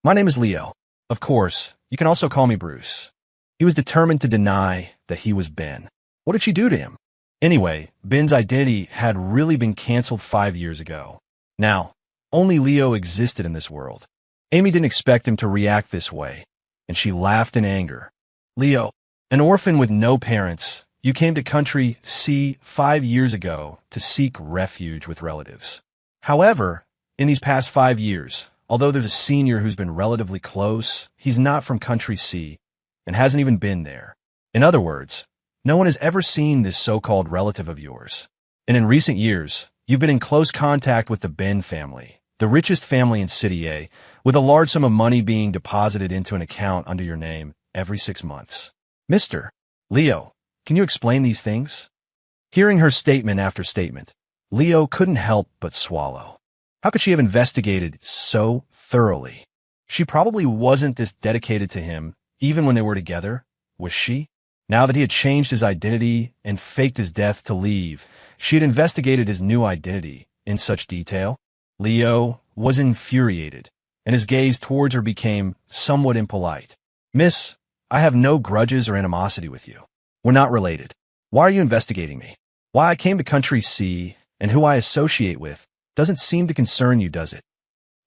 "My name is Leo. Of course, you can also call me Bruce." He was determined to deny that he was Ben. What did she do to him? Anyway, Ben's identity had really been canceled 5 years ago. Now, only Leo existed in this world. Amy didn't expect him to react this way, and she laughed in anger. "Leo, an orphan with no parents, you came to Country C 5 years ago to seek refuge with relatives. However, in these past 5 years, although there's a senior who's been relatively close, he's not from Country C and hasn't even been there. In other words, no one has ever seen this so-called relative of yours. And in recent years, you've been in close contact with the Ben family, the richest family in City A, with a large sum of money being deposited into an account under your name every 6 months. Mr. Leo, can you explain these things?" Hearing her statement after statement, Leo couldn't help but swallow. How could she have investigated so thoroughly? She probably wasn't this dedicated to him, even when they were together, was she? Now that he had changed his identity and faked his death to leave, she had investigated his new identity in such detail. Leo was infuriated, and his gaze towards her became somewhat impolite. "Miss, I have no grudges or animosity with you. We're not related. Why are you investigating me? Why I came to Country C and who I associate with doesn't seem to concern you, does it?"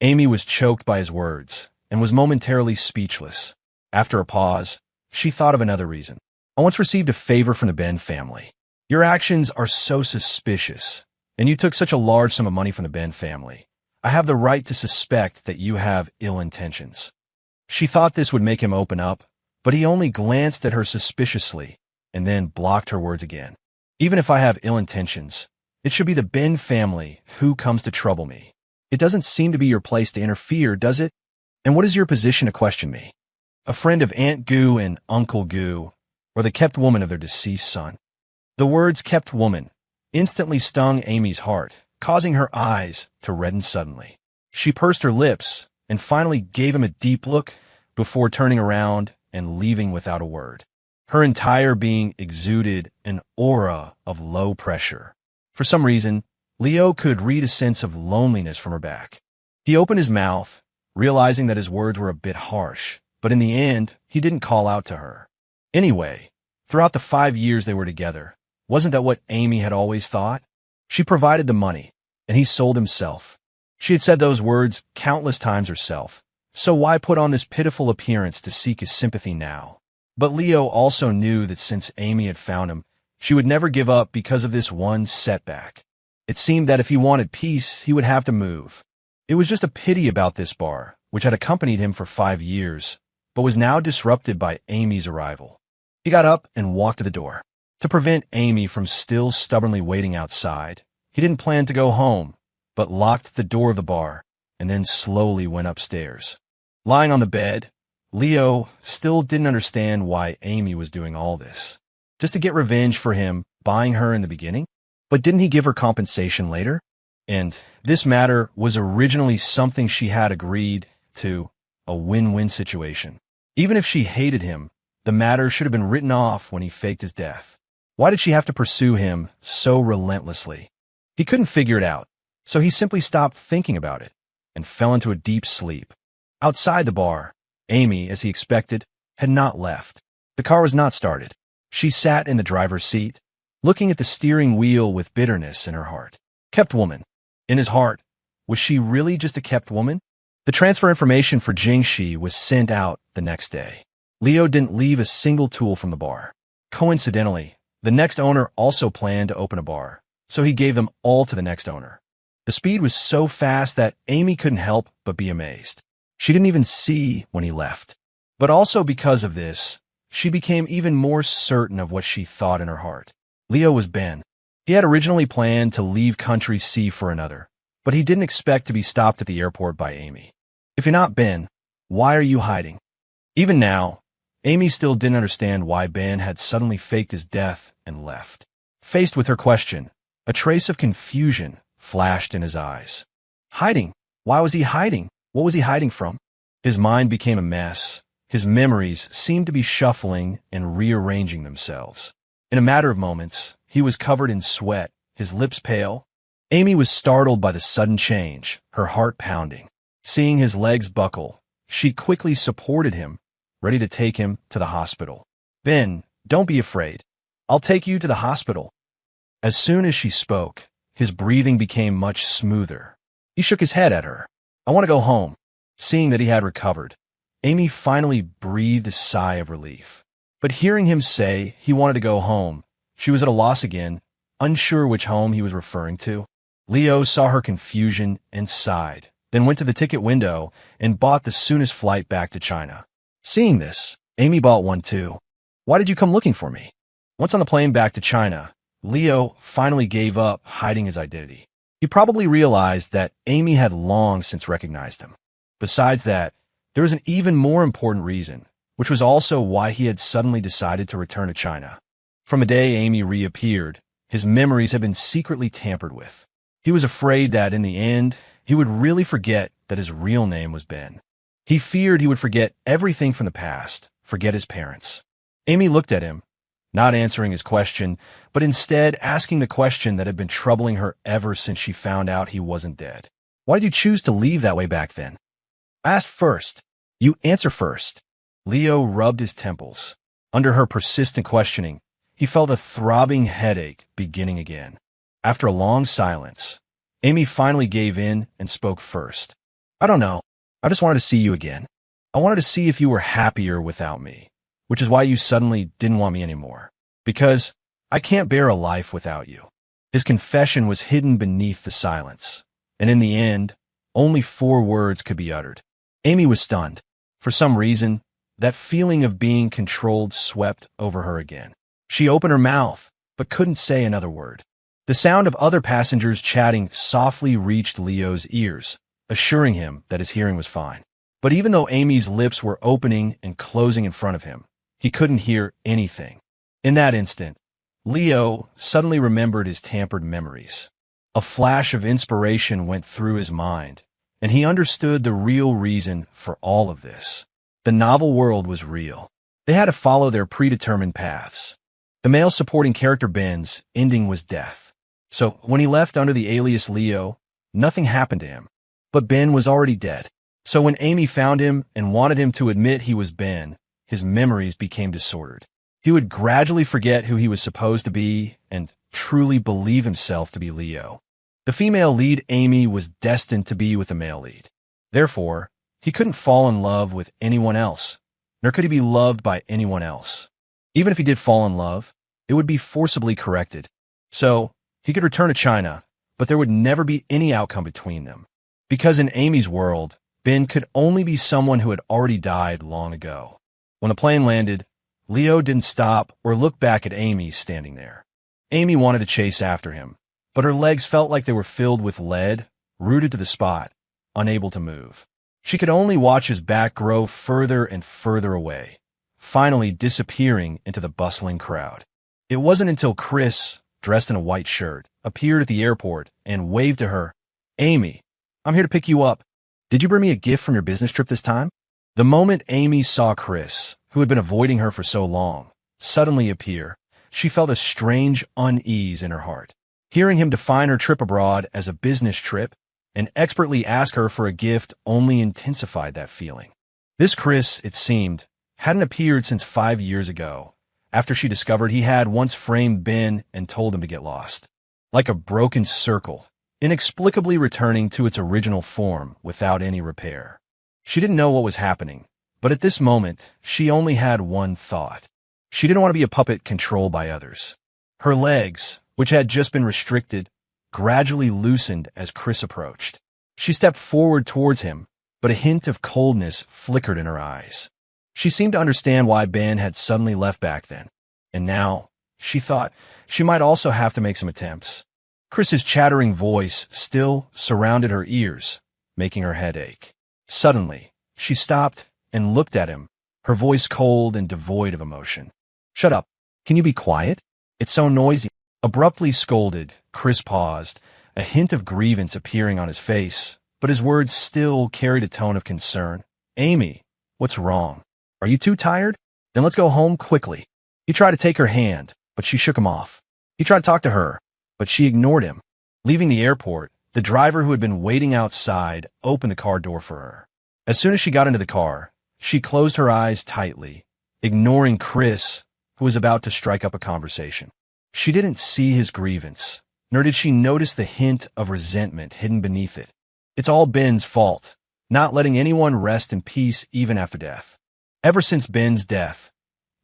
Amy was choked by his words and was momentarily speechless. After a pause, she thought of another reason. "I once received a favor from the Ben family. Your actions are so suspicious, and you took such a large sum of money from the Ben family. I have the right to suspect that you have ill intentions." She thought this would make him open up, but he only glanced at her suspiciously and then blocked her words again. "Even if I have ill intentions, it should be the Ben family who comes to trouble me. It doesn't seem to be your place to interfere, does it? And what is your position to question me? A friend of Aunt Goo and Uncle Goo, or the kept woman of their deceased son?" The words "kept woman" instantly stung Amy's heart, causing her eyes to redden suddenly. She pursed her lips and finally gave him a deep look before turning around and leaving without a word. Her entire being exuded an aura of low pressure. For some reason, Leo could read a sense of loneliness from her back. He opened his mouth, realizing that his words were a bit harsh, but in the end, he didn't call out to her. Anyway, throughout the 5 years they were together, wasn't that what Amy had always thought? She provided the money, and he sold himself. She had said those words countless times herself, so why put on this pitiful appearance to seek his sympathy now? But Leo also knew that since Amy had found him, she would never give up because of this one setback. It seemed that if he wanted peace, he would have to move. It was just a pity about this bar, which had accompanied him for 5 years, but was now disrupted by Amy's arrival. He got up and walked to the door. To prevent Amy from still stubbornly waiting outside, he didn't plan to go home, but locked the door of the bar and then slowly went upstairs. Lying on the bed, Leo still didn't understand why Amy was doing all this. Just to get revenge for him buying her in the beginning? But didn't he give her compensation later? And this matter was originally something she had agreed to, a win-win situation. Even if she hated him, the matter should have been written off when he faked his death. Why did she have to pursue him so relentlessly? He couldn't figure it out, so he simply stopped thinking about it and fell into a deep sleep. Outside the bar, Amy, as he expected, had not left. The car was not started. She sat in the driver's seat, looking at the steering wheel with bitterness in her heart. Kept woman. In his heart, was she really just a kept woman? The transfer information for Jingxi was sent out the next day. Leo didn't leave a single tool from the bar. Coincidentally, the next owner also planned to open a bar, so he gave them all to the next owner. The speed was so fast that Amy couldn't help but be amazed. She didn't even see when he left. But also because of this, she became even more certain of what she thought in her heart. Leo was Ben. He had originally planned to leave country C for another, but he didn't expect to be stopped at the airport by Amy. If you're not Ben, why are you hiding? Even now, Amy still didn't understand why Ben had suddenly faked his death and left. Faced with her question, a trace of confusion flashed in his eyes. Hiding? Why was he hiding? What was he hiding from? His mind became a mess. His memories seemed to be shuffling and rearranging themselves. In a matter of moments, he was covered in sweat, his lips pale. Amy was startled by the sudden change, her heart pounding. Seeing his legs buckle, she quickly supported him, ready to take him to the hospital. Ben, don't be afraid. I'll take you to the hospital. As soon as she spoke, his breathing became much smoother. He shook his head at her. I want to go home. Seeing that he had recovered, Amy finally breathed a sigh of relief. But hearing him say he wanted to go home, she was at a loss again, unsure which home he was referring to. Leo saw her confusion and sighed, then went to the ticket window and bought the soonest flight back to China. Seeing this, Amy bought one too. Why did you come looking for me? Once on the plane back to China, Leo finally gave up hiding his identity. He probably realized that Amy had long since recognized him. Besides that, there was an even more important reason, which was also why he had suddenly decided to return to China. From the day Amy reappeared, his memories had been secretly tampered with. He was afraid that in the end, he would really forget that his real name was Ben. He feared he would forget everything from the past, forget his parents. Amy looked at him, not answering his question, but instead asking the question that had been troubling her ever since she found out he wasn't dead. Why did you choose to leave that way back then? I asked first. You answer first. Leo rubbed his temples. Under her persistent questioning, he felt a throbbing headache beginning again. After a long silence, Amy finally gave in and spoke first. I don't know. I just wanted to see you again. I wanted to see if you were happier without me, which is why you suddenly didn't want me anymore. Because I can't bear a life without you. His confession was hidden beneath the silence, and in the end, only 4 words could be uttered. Amy was stunned. For some reason, that feeling of being controlled swept over her again. She opened her mouth, but couldn't say another word. The sound of other passengers chatting softly reached Leo's ears, assuring him that his hearing was fine. But even though Amy's lips were opening and closing in front of him, he couldn't hear anything. In that instant, Leo suddenly remembered his tampered memories. A flash of inspiration went through his mind, and he understood the real reason for all of this. The novel world was real. They had to follow their predetermined paths. The male supporting character Ben's ending was death. So when he left under the alias Leo, nothing happened to him. But Ben was already dead. So when Amy found him and wanted him to admit he was Ben, his memories became disordered. He would gradually forget who he was supposed to be and truly believe himself to be Leo. The female lead, Amy, was destined to be with the male lead. Therefore, he couldn't fall in love with anyone else, nor could he be loved by anyone else. Even if he did fall in love, it would be forcibly corrected. So, he could return to China, but there would never be any outcome between them. Because in Amy's world, Ben could only be someone who had already died long ago. When the plane landed, Leo didn't stop or look back at Amy standing there. Amy wanted to chase after him, but her legs felt like they were filled with lead, rooted to the spot, unable to move. She could only watch his back grow further and further away, finally disappearing into the bustling crowd. It wasn't until Chris, dressed in a white shirt, appeared at the airport and waved to her, "Amy, I'm here to pick you up. Did you bring me a gift from your business trip this time?" The moment Amy saw Chris, who had been avoiding her for so long, suddenly appear, she felt a strange unease in her heart. Hearing him define her trip abroad as a business trip and expertly ask her for a gift only intensified that feeling. This Chris, it seemed, hadn't appeared since 5 years ago, after she discovered he had once framed Ben and told him to get lost. Like a broken circle, inexplicably returning to its original form without any repair. She didn't know what was happening, but at this moment, she only had one thought. She didn't want to be a puppet controlled by others. Her legs, which had just been restricted, gradually loosened as Chris approached. She stepped forward towards him, but a hint of coldness flickered in her eyes. She seemed to understand why Ben had suddenly left back then, and now, she thought, she might also have to make some attempts. Chris's chattering voice still surrounded her ears, making her head ache. Suddenly, she stopped and looked at him, her voice cold and devoid of emotion. "Shut up. Can you be quiet? It's so noisy." Abruptly scolded, Chris paused, a hint of grievance appearing on his face, but his words still carried a tone of concern. "Amy, what's wrong? Are you too tired? Then let's go home quickly." He tried to take her hand, but she shook him off. He tried to talk to her, but she ignored him. Leaving the airport, the driver who had been waiting outside opened the car door for her. As soon as she got into the car, she closed her eyes tightly, ignoring Chris, who was about to strike up a conversation. She didn't see his grievance, nor did she notice the hint of resentment hidden beneath it. It's all Ben's fault, not letting anyone rest in peace even after death. Ever since Ben's death,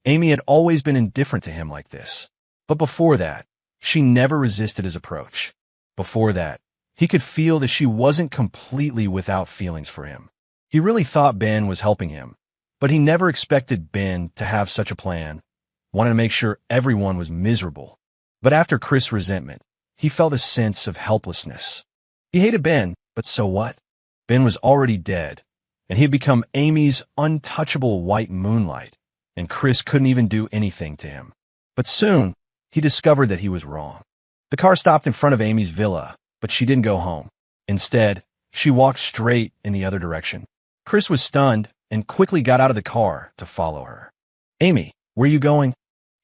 Amy had always been indifferent to him like this. But before that, she never resisted his approach. Before that, he could feel that she wasn't completely without feelings for him. He really thought Ben was helping him, but he never expected Ben to have such a plan, wanted to make sure everyone was miserable. But after Chris' resentment, he felt a sense of helplessness. He hated Ben, but so what? Ben was already dead, and he had become Amy's untouchable white moonlight, and Chris couldn't even do anything to him. But soon, he discovered that he was wrong. The car stopped in front of Amy's villa, but she didn't go home. Instead, she walked straight in the other direction. Chris was stunned and quickly got out of the car to follow her. "Amy, where are you going?"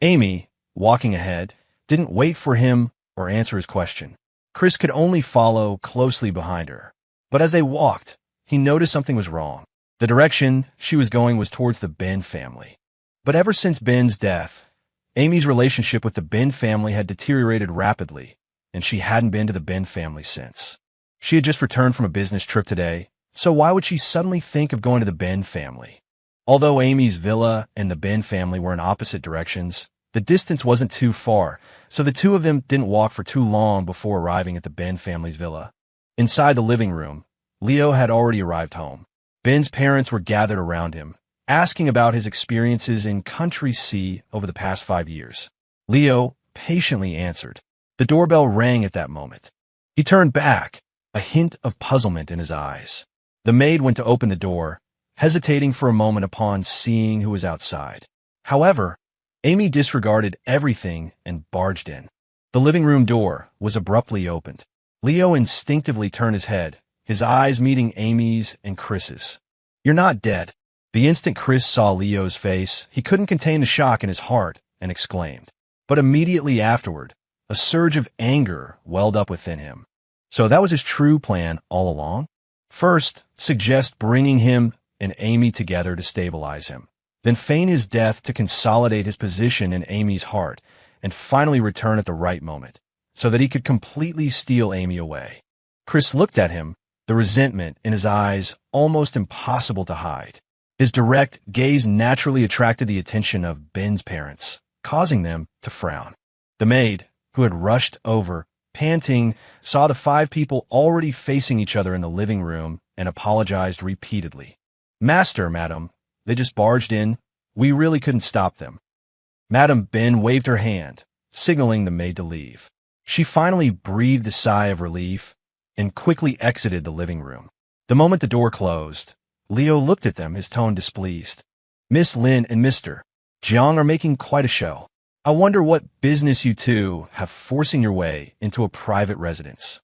Amy, walking ahead, didn't wait for him or answer his question. Chris could only follow closely behind her. But as they walked, he noticed something was wrong. The direction she was going was towards the Ben family. But ever since Ben's death, Amy's relationship with the Ben family had deteriorated rapidly, and she hadn't been to the Ben family since. She had just returned from a business trip today, so why would she suddenly think of going to the Ben family? Although Amy's villa and the Ben family were in opposite directions, the distance wasn't too far, so the two of them didn't walk for too long before arriving at the Ben family's villa. Inside the living room, Leo had already arrived home. Ben's parents were gathered around him, asking about his experiences in Country C over the past 5 years. Leo patiently answered. The doorbell rang at that moment. He turned back, a hint of puzzlement in his eyes. The maid went to open the door, hesitating for a moment upon seeing who was outside. However, Amy disregarded everything and barged in. The living room door was abruptly opened. Leo instinctively turned his head, his eyes meeting Amy's and Chris's. "You're not dead." The instant Chris saw Leo's face, he couldn't contain the shock in his heart and exclaimed. But immediately afterward, a surge of anger welled up within him. So that was his true plan all along? First, suggest bringing him and Amy together to stabilize him. Then feign his death to consolidate his position in Amy's heart, and finally return at the right moment, so that he could completely steal Amy away. Chris looked at him, the resentment in his eyes almost impossible to hide. His direct gaze naturally attracted the attention of Ben's parents, causing them to frown. The maid, who had rushed over, panting, saw the five people already facing each other in the living room and apologized repeatedly. "Master, madam, they just barged in. We really couldn't stop them." Madam Ben waved her hand, signaling the maid to leave. She finally breathed a sigh of relief and quickly exited the living room. The moment the door closed, Leo looked at them, his tone displeased. "Miss Lin and Mr. Jiang are making quite a show. I wonder what business you two have forcing your way into a private residence."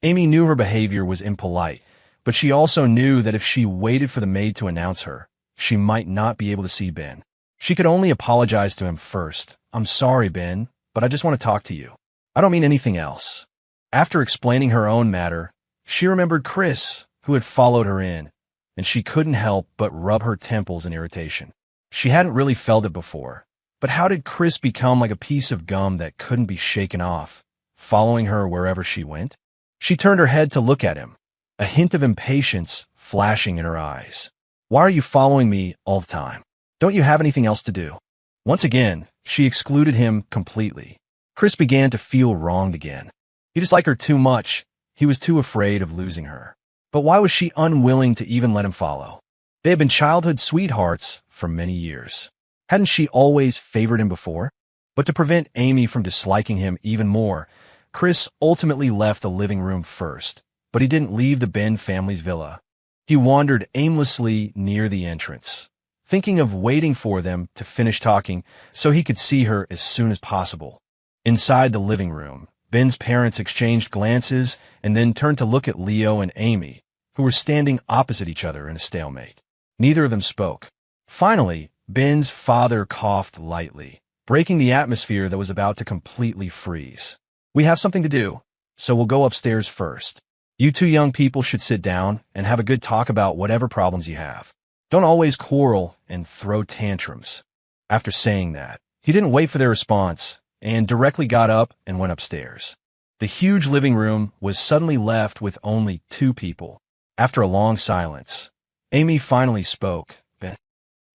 Amy knew her behavior was impolite, but she also knew that if she waited for the maid to announce her, she might not be able to see Ben. She could only apologize to him first. "I'm sorry, Ben, but I just want to talk to you. I don't mean anything else." After explaining her own matter, she remembered Chris, who had followed her in, and she couldn't help but rub her temples in irritation. She hadn't really felt it before, but how did Chris become like a piece of gum that couldn't be shaken off, following her wherever she went? She turned her head to look at him, a hint of impatience flashing in her eyes. "Why are you following me all the time? Don't you have anything else to do?" Once again, she excluded him completely. Chris began to feel wronged again. He disliked her too much. He was too afraid of losing her. But why was she unwilling to even let him follow? They had been childhood sweethearts for many years. Hadn't she always favored him before? But to prevent Amy from disliking him even more, Chris ultimately left the living room first. But he didn't leave the Ben family's villa. He wandered aimlessly near the entrance, thinking of waiting for them to finish talking so he could see her as soon as possible. Inside the living room, Ben's parents exchanged glances and then turned to look at Leo and Amy, who were standing opposite each other in a stalemate. Neither of them spoke. Finally, Ben's father coughed lightly, breaking the atmosphere that was about to completely freeze. "We have something to do, so we'll go upstairs first. You two young people should sit down and have a good talk about whatever problems you have. Don't always quarrel and throw tantrums." After saying that, he didn't wait for their response and directly got up and went upstairs. The huge living room was suddenly left with only two people. After a long silence, Amy finally spoke,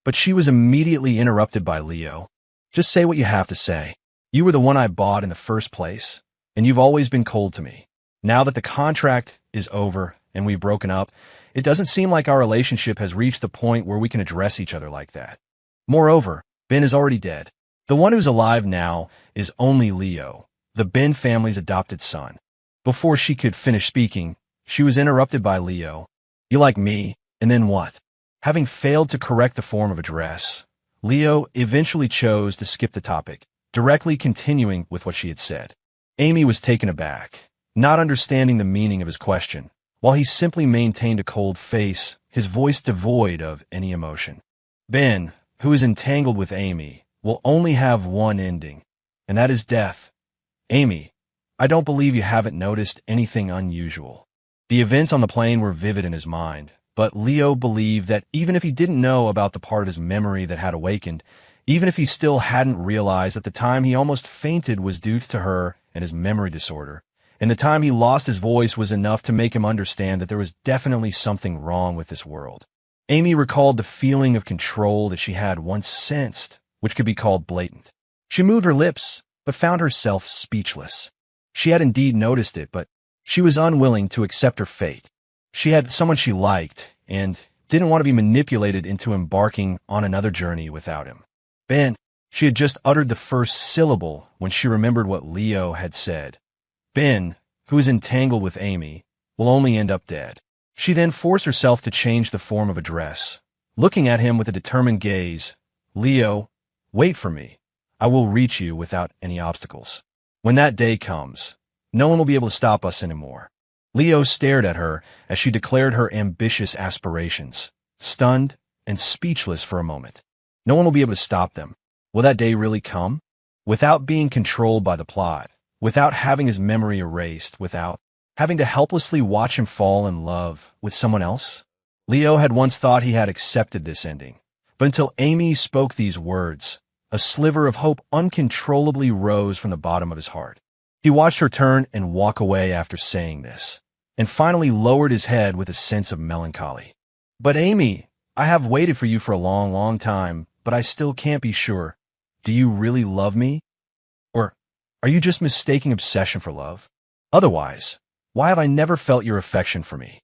but she was immediately interrupted by Leo. "Just say what you have to say. You were the one I bought in the first place, and you've always been cold to me. Now that the contract is over and we've broken up, it doesn't seem like our relationship has reached the point where we can address each other like that. Moreover, Ben is already dead. The one who's alive now is only Leo, the Ben family's adopted son." Before she could finish speaking, she was interrupted by Leo. "You like me, and then what?" Having failed to correct the form of address, Leo eventually chose to skip the topic, directly continuing with what she had said. Amy was taken aback, not understanding the meaning of his question, while he simply maintained a cold face, his voice devoid of any emotion. "Ben, who is entangled with Amy, will only have one ending, and that is death. Amy, I don't believe you haven't noticed anything unusual." The events on the plane were vivid in his mind, but Leo believed that even if he didn't know about the part of his memory that had awakened, even if he still hadn't realized that the time he almost fainted was due to her and his memory disorder, and the time he lost his voice was enough to make him understand that there was definitely something wrong with this world. Amy recalled the feeling of control that she had once sensed, which could be called blatant. She moved her lips, but found herself speechless. She had indeed noticed it, but she was unwilling to accept her fate. She had someone she liked, and didn't want to be manipulated into embarking on another journey without him. "Ben," she had just uttered the first syllable when she remembered what Leo had said. "Ben, who is entangled with Amy, will only end up dead." She then forced herself to change the form of address, looking at him with a determined gaze. "Leo, wait for me. I will reach you without any obstacles. When that day comes, no one will be able to stop us anymore." Leo stared at her as she declared her ambitious aspirations, stunned and speechless for a moment. No one will be able to stop them. Will that day really come? Without being controlled by the plot, without having his memory erased, without having to helplessly watch him fall in love with someone else? Leo had once thought he had accepted this ending, but until Amy spoke these words, a sliver of hope uncontrollably rose from the bottom of his heart. He watched her turn and walk away after saying this, and finally lowered his head with a sense of melancholy. "But Amy, I have waited for you for a long, long time, but I still can't be sure. Do you really love me? Or are you just mistaking obsession for love?" Otherwise, why have I never felt your affection for me?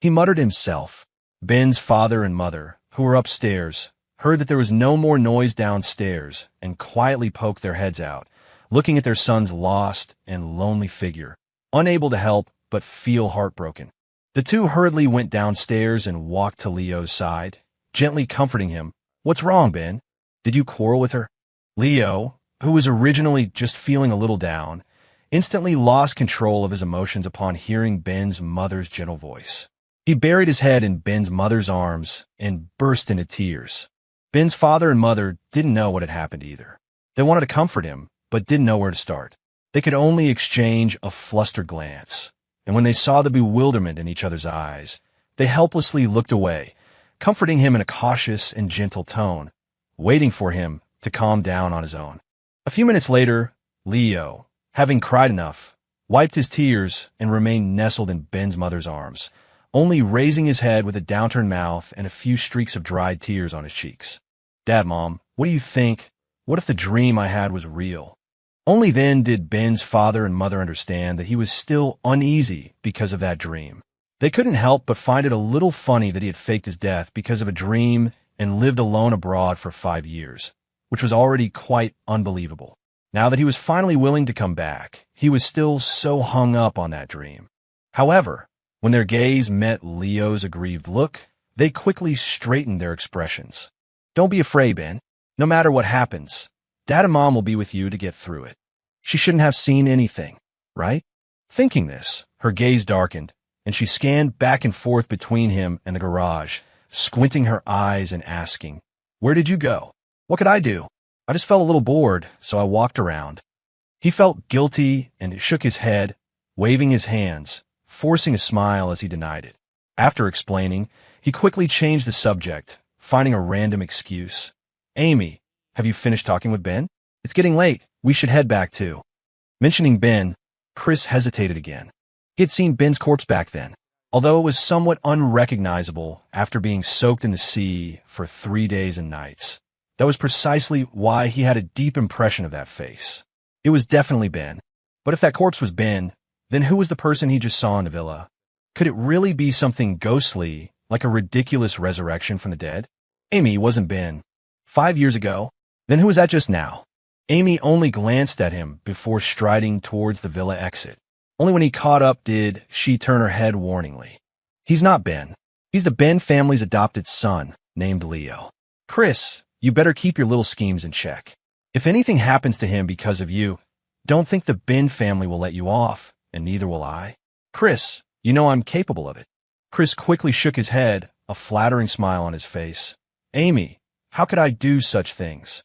He muttered to himself. Ben's father and mother, who were upstairs, heard that there was no more noise downstairs and quietly poked their heads out, looking at their son's lost and lonely figure, unable to help but feel heartbroken. The two hurriedly went downstairs and walked to Leo's side, gently comforting him. "What's wrong, Ben? Did you quarrel with her?" Leo, who was originally just feeling a little down, instantly lost control of his emotions upon hearing Ben's mother's gentle voice. He buried his head in Ben's mother's arms and burst into tears. Ben's father and mother didn't know what had happened either. They wanted to comfort him, but didn't know where to start. They could only exchange a flustered glance, and when they saw the bewilderment in each other's eyes, they helplessly looked away, comforting him in a cautious and gentle tone, waiting for him to calm down on his own. A few minutes later, Leo, having cried enough, wiped his tears and remained nestled in Ben's mother's arms, only raising his head with a downturned mouth and a few streaks of dried tears on his cheeks. "Dad, Mom, what do you think? What if the dream I had was real?" Only then did Ben's father and mother understand that he was still uneasy because of that dream. They couldn't help but find it a little funny that he had faked his death because of a dream and lived alone abroad for 5 years, which was already quite unbelievable. Now that he was finally willing to come back, he was still so hung up on that dream. However, when their gaze met Leo's aggrieved look, they quickly straightened their expressions. "Don't be afraid, Ben. No matter what happens, Dad and Mom will be with you to get through it. She shouldn't have seen anything, right?" Thinking this, her gaze darkened, and she scanned back and forth between him and the garage, squinting her eyes and asking, "Where did you go?" "What could I do? I just felt a little bored, so I walked around." He felt guilty and shook his head, waving his hands, forcing a smile as he denied it. After explaining, he quickly changed the subject, finding a random excuse. "Amy, have you finished talking with Ben? It's getting late. We should head back too." Mentioning Ben, Chris hesitated again. He had seen Ben's corpse back then, although it was somewhat unrecognizable after being soaked in the sea for 3 days and nights. That was precisely why he had a deep impression of that face. It was definitely Ben. But if that corpse was Ben, then who was the person he just saw in the villa? Could it really be something ghostly, like a ridiculous resurrection from the dead? Amy wasn't Ben 5 years ago. Then who was that just now? Amy only glanced at him before striding towards the villa exit. Only when he caught up did she turn her head warningly. "He's not Ben. He's the Ben family's adopted son, named Leo. Chris, you better keep your little schemes in check. If anything happens to him because of you, don't think the Ben family will let you off, and neither will I. Chris, you know I'm capable of it." Chris quickly shook his head, a flattering smile on his face. "Amy, how could I do such things?"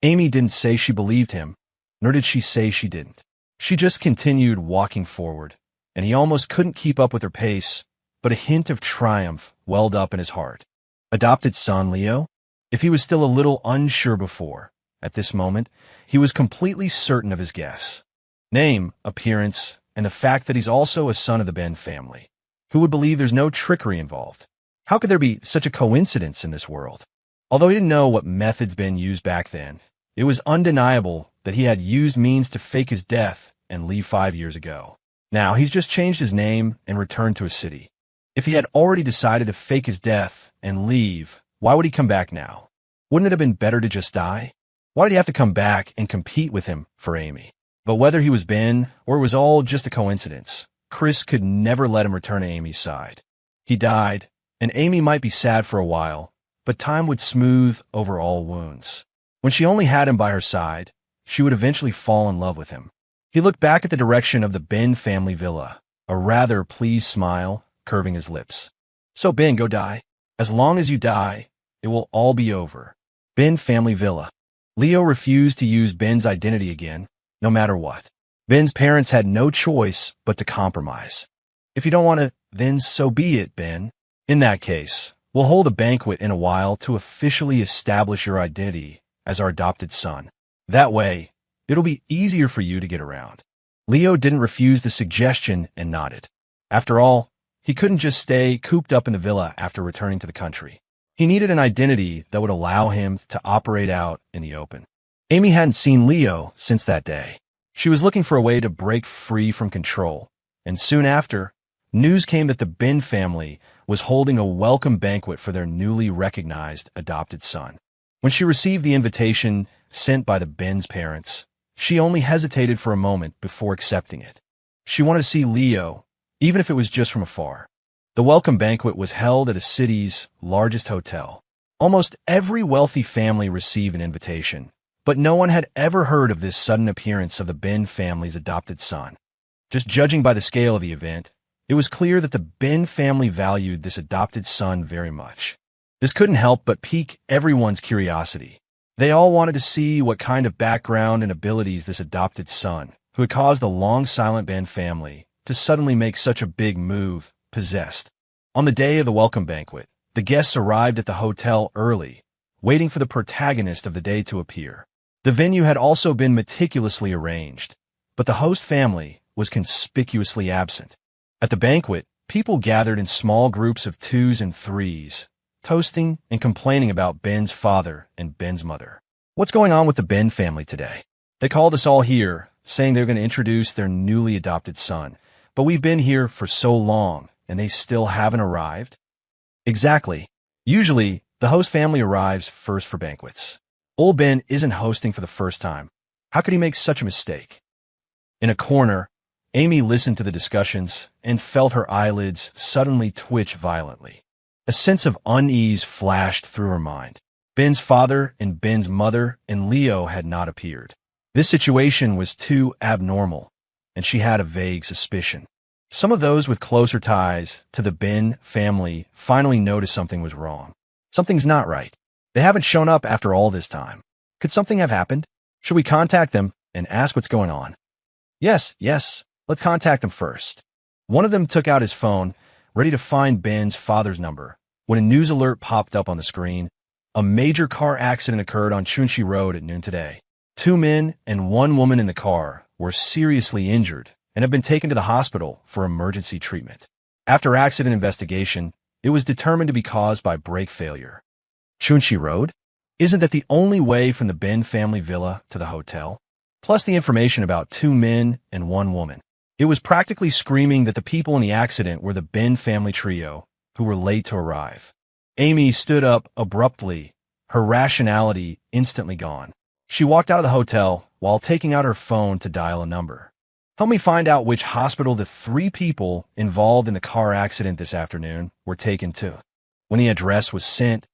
Amy didn't say she believed him, nor did she say she didn't. She just continued walking forward, and he almost couldn't keep up with her pace, but a hint of triumph welled up in his heart. Adopted son Leo? If he was still a little unsure before, at this moment, he was completely certain of his guess. Name, appearance, and the fact that he's also a son of the Ben family. Who would believe there's no trickery involved? How could there be such a coincidence in this world? Although he didn't know what methods Ben used back then, it was undeniable that he had used means to fake his death and leave 5 years ago. Now, he's just changed his name and returned to his city. If he had already decided to fake his death and leave, why would he come back now? Wouldn't it have been better to just die? Why did he have to come back and compete with him for Amy? But whether he was Ben or it was all just a coincidence, Chris could never let him return to Amy's side. He died, and Amy might be sad for a while, but time would smooth over all wounds. When she only had him by her side, she would eventually fall in love with him. He looked back at the direction of the Ben family villa, a rather pleased smile curving his lips. "So Ben, go die. As long as you die, it will all be over. Ben family villa." Leo refused to use Ben's identity again, no matter what. Ben's parents had no choice but to compromise. "If you don't want to, then so be it, Ben. In that case, we'll hold a banquet in a while to officially establish your identity as our adopted son. That way, it'll be easier for you to get around." Leo didn't refuse the suggestion and nodded. After all, he couldn't just stay cooped up in the villa after returning to the country. He needed an identity that would allow him to operate out in the open. Amy hadn't seen Leo since that day. She was looking for a way to break free from control, and soon after, news came that the Bin family was holding a welcome banquet for their newly recognized adopted son. When she received the invitation sent by the Bin's parents, she only hesitated for a moment before accepting it. She wanted to see Leo, even if it was just from afar. The welcome banquet was held at a city's largest hotel. Almost every wealthy family received an invitation, but no one had ever heard of this sudden appearance of the Bin family's adopted son. Just judging by the scale of the event, it was clear that the Bin family valued this adopted son very much. This couldn't help but pique everyone's curiosity. They all wanted to see what kind of background and abilities this adopted son, who had caused the long silent Bin family to suddenly make such a big move, possessed. On the day of the welcome banquet, the guests arrived at the hotel early, waiting for the protagonist of the day to appear. The venue had also been meticulously arranged, but the host family was conspicuously absent. At the banquet, people gathered in small groups of 2s and 3s, toasting and complaining about Ben's father and Ben's mother. What's going on with the Ben family today? They called us all here, saying they're going to introduce their newly adopted son, but we've been here for so long, and they still haven't arrived? Exactly. Usually, the host family arrives first for banquets. Old Ben isn't hosting for the first time. How could he make such a mistake? In a corner, Amy listened to the discussions and felt her eyelids suddenly twitch violently. A sense of unease flashed through her mind. Ben's father and Ben's mother and Leo had not appeared. This situation was too abnormal, and she had a vague suspicion. Some of those with closer ties to the Ben family finally noticed something was wrong. Something's not right. They haven't shown up after all this time. Could something have happened? Should we contact them and ask what's going on? Yes, let's contact them first. One of them took out his phone, ready to find Ben's father's number, when a news alert popped up on the screen. A major car accident occurred on Chunchi Road at noon today. 2 men and 1 woman in the car were seriously injured and have been taken to the hospital for emergency treatment. After accident investigation, it was determined to be caused by brake failure. Chunchi Road? Isn't that the only way from the Ben family villa to the hotel? Plus the information about 2 men and 1 woman. It was practically screaming that the people in the accident were the Ben family trio, who were late to arrive. Amy stood up abruptly, her rationality instantly gone. She walked out of the hotel while taking out her phone to dial a number. Help me find out which hospital the 3 people involved in the car accident this afternoon were taken to. When the address was sent,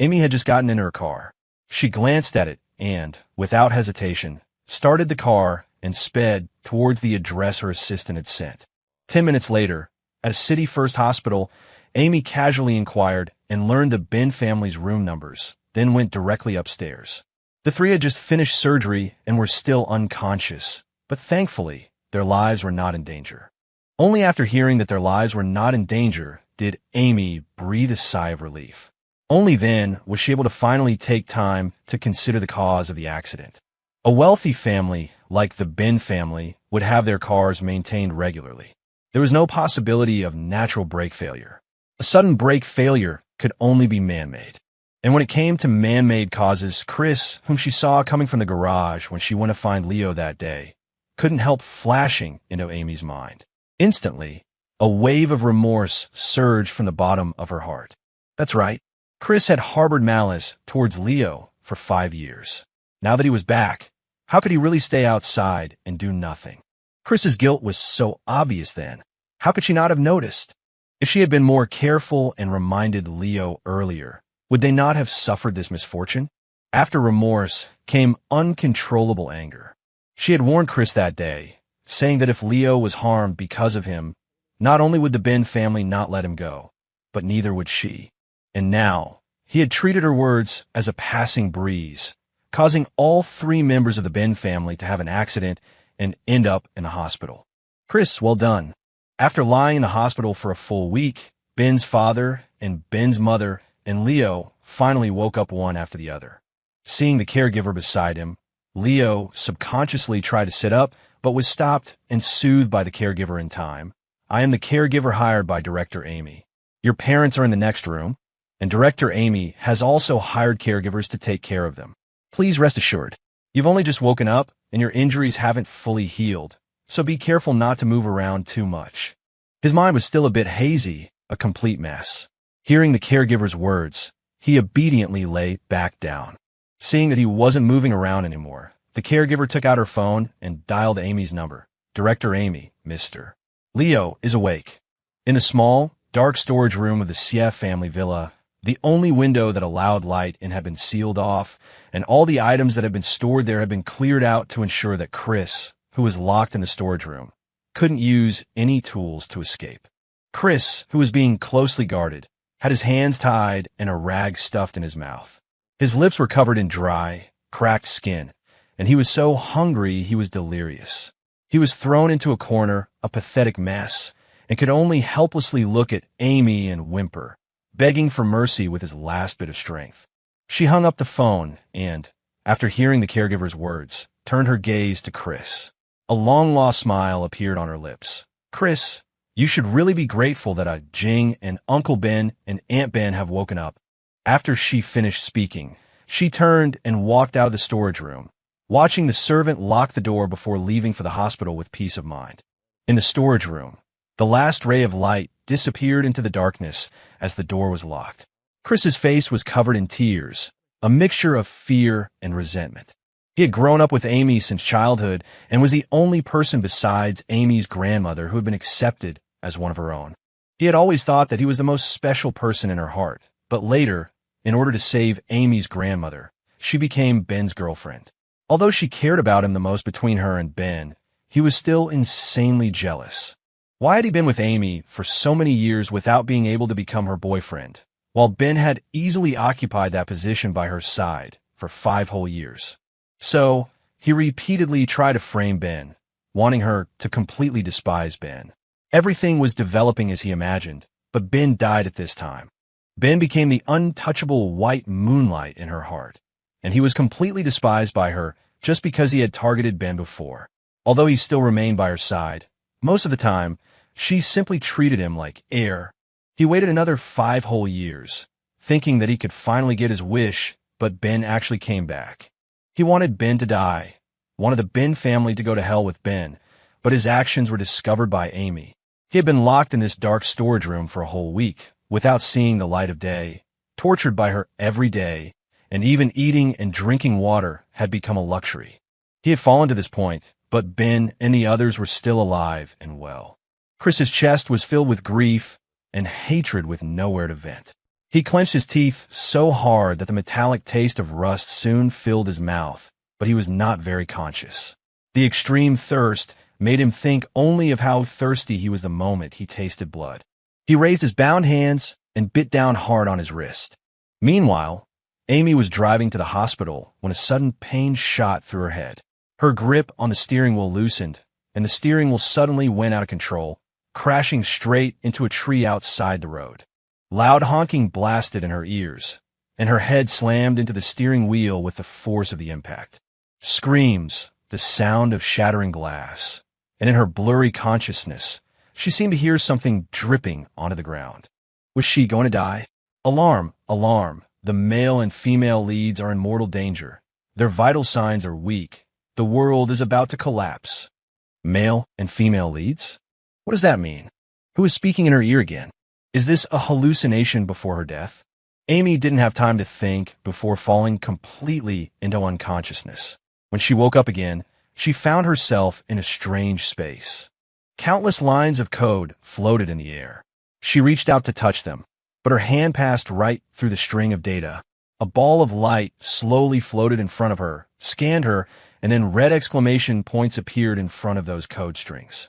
Amy had just gotten into her car. She glanced at it and, without hesitation, started the car and sped towards the address her assistant had sent. 10 minutes later, at a City First hospital, Amy casually inquired and learned the Ben family's room numbers, then went directly upstairs. The 3 had just finished surgery and were still unconscious, but thankfully, their lives were not in danger. Only after hearing that their lives were not in danger did Amy breathe a sigh of relief. Only then was she able to finally take time to consider the cause of the accident. A wealthy family, like the Ben family, would have their cars maintained regularly. There was no possibility of natural brake failure. A sudden brake failure could only be man-made. And when it came to man-made causes, Chris, whom she saw coming from the garage when she went to find Leo that day, couldn't help flashing into Amy's mind. Instantly, a wave of remorse surged from the bottom of her heart. That's right, Chris had harbored malice towards Leo for 5 years. Now that he was back, how could he really stay outside and do nothing? Chris's guilt was so obvious then. How could she not have noticed? If she had been more careful and reminded Leo earlier, would they not have suffered this misfortune? After remorse came uncontrollable anger. She had warned Chris that day, saying that if Leo was harmed because of him, not only would the Ben family not let him go, but neither would she. And now, he had treated her words as a passing breeze, causing all 3 members of the Ben family to have an accident and end up in the hospital. Chris, well done. After lying in the hospital for a full week, Ben's father and Ben's mother and Leo finally woke up one after the other. Seeing the caregiver beside him, Leo subconsciously tried to sit up, but was stopped and soothed by the caregiver in time. I am the caregiver hired by Director Amy. Your parents are in the next room, and Director Amy has also hired caregivers to take care of them. Please rest assured. You've only just woken up, and your injuries haven't fully healed, so be careful not to move around too much. His mind was still a bit hazy, a complete mess. Hearing the caregiver's words, he obediently lay back down. Seeing that he wasn't moving around anymore, the caregiver took out her phone and dialed Amy's number. Director Amy, Mr. Leo is awake. In the small, dark storage room of the Sief family villa, the only window that allowed light in had been sealed off, and all the items that had been stored there had been cleared out to ensure that Chris, who was locked in the storage room, couldn't use any tools to escape. Chris, who was being closely guarded, had his hands tied and a rag stuffed in his mouth. His lips were covered in dry, cracked skin, and he was so hungry he was delirious. He was thrown into a corner, a pathetic mess, and could only helplessly look at Amy and whimper, begging for mercy with his last bit of strength. She hung up the phone and, after hearing the caregiver's words, turned her gaze to Chris. A long-lost smile appeared on her lips. Chris, you should really be grateful that Jing and Uncle Ben and Aunt Ben have woken up. After she finished speaking, she turned and walked out of the storage room, watching the servant lock the door before leaving for the hospital with peace of mind. In the storage room, the last ray of light disappeared into the darkness as the door was locked. Chris's face was covered in tears, a mixture of fear and resentment. He had grown up with Amy since childhood and was the only person besides Amy's grandmother who had been accepted as one of her own. He had always thought that he was the most special person in her heart, but later, in order to save Amy's grandmother, she became Ben's girlfriend. Although she cared about him the most between her and Ben, he was still insanely jealous. Why had he been with Amy for so many years without being able to become her boyfriend, while Ben had easily occupied that position by her side for 5 whole years? So, he repeatedly tried to frame Ben, wanting her to completely despise Ben. Everything was developing as he imagined, but Ben died at this time. Ben became the untouchable white moonlight in her heart, and he was completely despised by her just because he had targeted Ben before. Although he still remained by her side, most of the time, she simply treated him like air. He waited another 5 whole years, thinking that he could finally get his wish, but Ben actually came back. He wanted Ben to die, wanted the Ben family to go to hell with Ben, but his actions were discovered by Amy. He had been locked in this dark storage room for a whole week, without seeing the light of day, tortured by her every day, and even eating and drinking water had become a luxury. He had fallen to this point, but Ben and the others were still alive and well. Chris's chest was filled with grief and hatred with nowhere to vent. He clenched his teeth so hard that the metallic taste of rust soon filled his mouth, but he was not very conscious. The extreme thirst made him think only of how thirsty he was the moment he tasted blood. He raised his bound hands and bit down hard on his wrist. Meanwhile, Amy was driving to the hospital when a sudden pain shot through her head. Her grip on the steering wheel loosened, and the steering wheel suddenly went out of control, crashing straight into a tree outside the road. Loud honking blasted in her ears, and her head slammed into the steering wheel with the force of the impact. Screams, the sound of shattering glass, and in her blurry consciousness, she seemed to hear something dripping onto the ground. Was she going to die? Alarm! Alarm! The male and female leads are in mortal danger. Their vital signs are weak. The world is about to collapse. Male and female leads? What does that mean? Who is speaking in her ear again? Is this a hallucination before her death? Amy didn't have time to think before falling completely into unconsciousness. When she woke up again, she found herself in a strange space. Countless lines of code floated in the air. She reached out to touch them, but her hand passed right through the string of data. A ball of light slowly floated in front of her, scanned her, and then red exclamation points appeared in front of those code strings.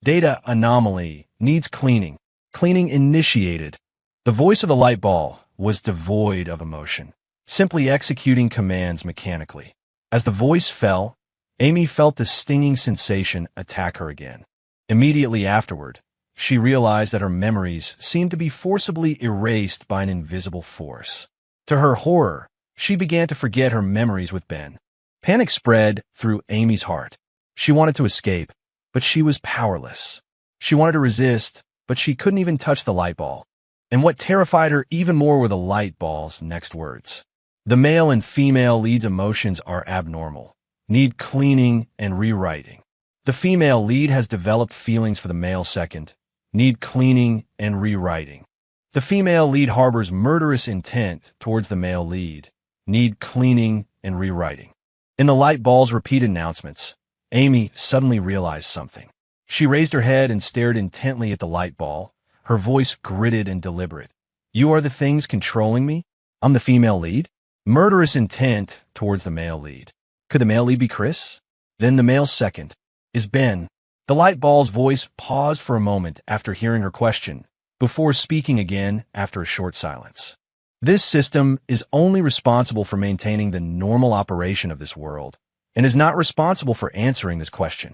Data anomaly needs cleaning. Cleaning initiated. The voice of the light ball was devoid of emotion, simply executing commands mechanically. As the voice fell, Amy felt the stinging sensation attack her again. Immediately afterward, she realized that her memories seemed to be forcibly erased by an invisible force. To her horror, she began to forget her memories with Ben. Panic spread through Amy's heart. She wanted to escape, but she was powerless. She wanted to resist, but she couldn't even touch the light ball. And what terrified her even more were the light ball's next words. The male and female lead's emotions are abnormal. need cleaning and rewriting. The female lead has developed feelings for the male second, need cleaning and rewriting. The female lead harbors murderous intent towards the male lead, need cleaning and rewriting. In the light ball's repeated announcements, Amy suddenly realized something. She raised her head and stared intently at the light ball, her voice gritted and deliberate. You are the things controlling me? I'm the female lead? Murderous intent towards the male lead. Could the male lead be Chris? Then the male second is Ben. The light ball's voice paused for a moment after hearing her question, before speaking again after a short silence. This system is only responsible for maintaining the normal operation of this world, and is not responsible for answering this question.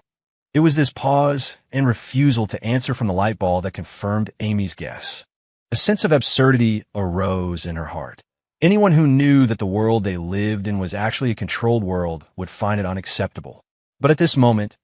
It was this pause and refusal to answer from the light ball that confirmed Amy's guess. A sense of absurdity arose in her heart. Anyone who knew that the world they lived in was actually a controlled world would find it unacceptable. But at this moment,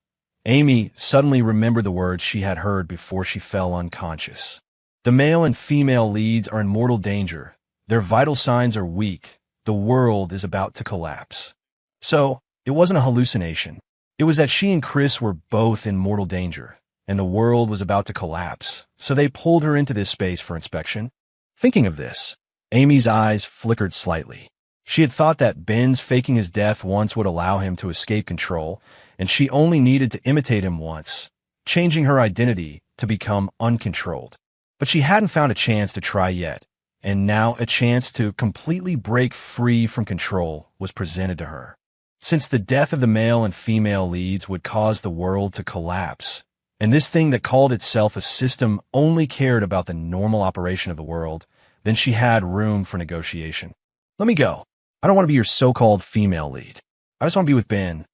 Amy suddenly remembered the words she had heard before she fell unconscious. The male and female leads are in mortal danger. Their vital signs are weak. The world is about to collapse. So, it wasn't a hallucination. It was that she and Chris were both in mortal danger, and the world was about to collapse, so they pulled her into this space for inspection. Thinking of this, Amy's eyes flickered slightly. She had thought that Ben's faking his death once would allow him to escape control, and she only needed to imitate him once, changing her identity to become uncontrolled. But she hadn't found a chance to try yet, and now a chance to completely break free from control was presented to her. Since the death of the male and female leads would cause the world to collapse, and this thing that called itself a system only cared about the normal operation of the world, then she had room for negotiation. Let me go. I don't want to be your so-called female lead. I just want to be with Ben.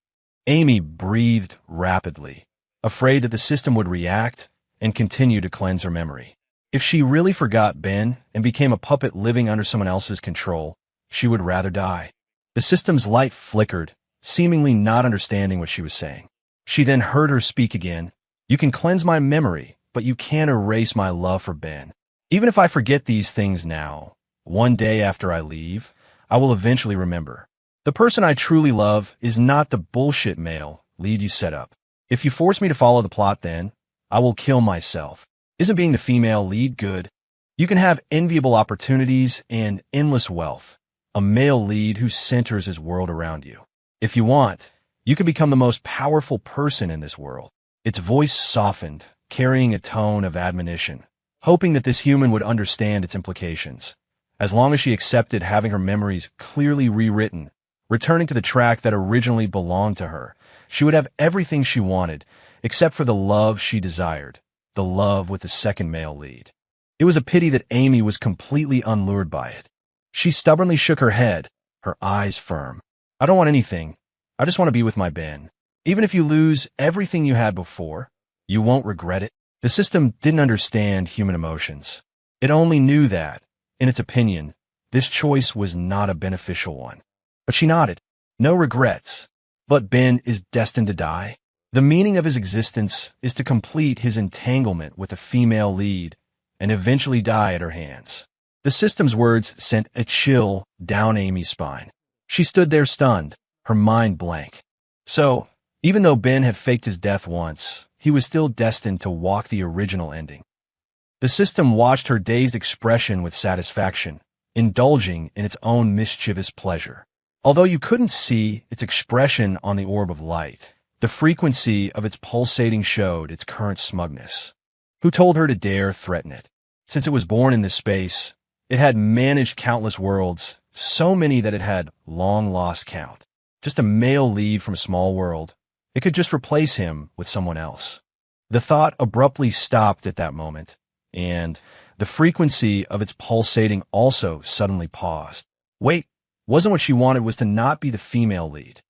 Amy breathed rapidly, afraid that the system would react and continue to cleanse her memory. If she really forgot Ben and became a puppet living under someone else's control, she would rather die. The system's light flickered, seemingly not understanding what she was saying. She then heard her speak again. You can cleanse my memory, but you can't erase my love for Ben. Even if I forget these things now, one day after I leave, I will eventually remember. The person I truly love is not the bullshit male lead you set up. If you force me to follow the plot, then I will kill myself. Isn't being the female lead good? You can have enviable opportunities and endless wealth. A male lead who centers his world around you. If you want, you can become the most powerful person in this world. Its voice softened, carrying a tone of admonition, hoping that this human would understand its implications. As long as she accepted having her memories clearly rewritten, returning to the track that originally belonged to her, she would have everything she wanted, except for the love she desired, the love with the second male lead. It was a pity that Amy was completely unlured by it. She stubbornly shook her head, her eyes firm. I don't want anything. I just want to be with my Ben. Even if you lose everything you had before, you won't regret it. The system didn't understand human emotions. It only knew that, in its opinion, this choice was not a beneficial one. But she nodded. No regrets. But Ben is destined to die. The meaning of his existence is to complete his entanglement with a female lead and eventually die at her hands. The system's words sent a chill down Amy's spine. She stood there stunned, her mind blank. So, even though Ben had faked his death once, he was still destined to walk the original ending. The system watched her dazed expression with satisfaction, indulging in its own mischievous pleasure. Although you couldn't see its expression on the orb of light, the frequency of its pulsating showed its current smugness. Who told her to dare threaten it? Since it was born in this space, it had managed countless worlds, so many that it had long lost count. Just a male lead from a small world. It could just replace him with someone else. The thought abruptly stopped at that moment, and the frequency of its pulsating also suddenly paused. Wait, wasn't what she wanted was to not be the female lead.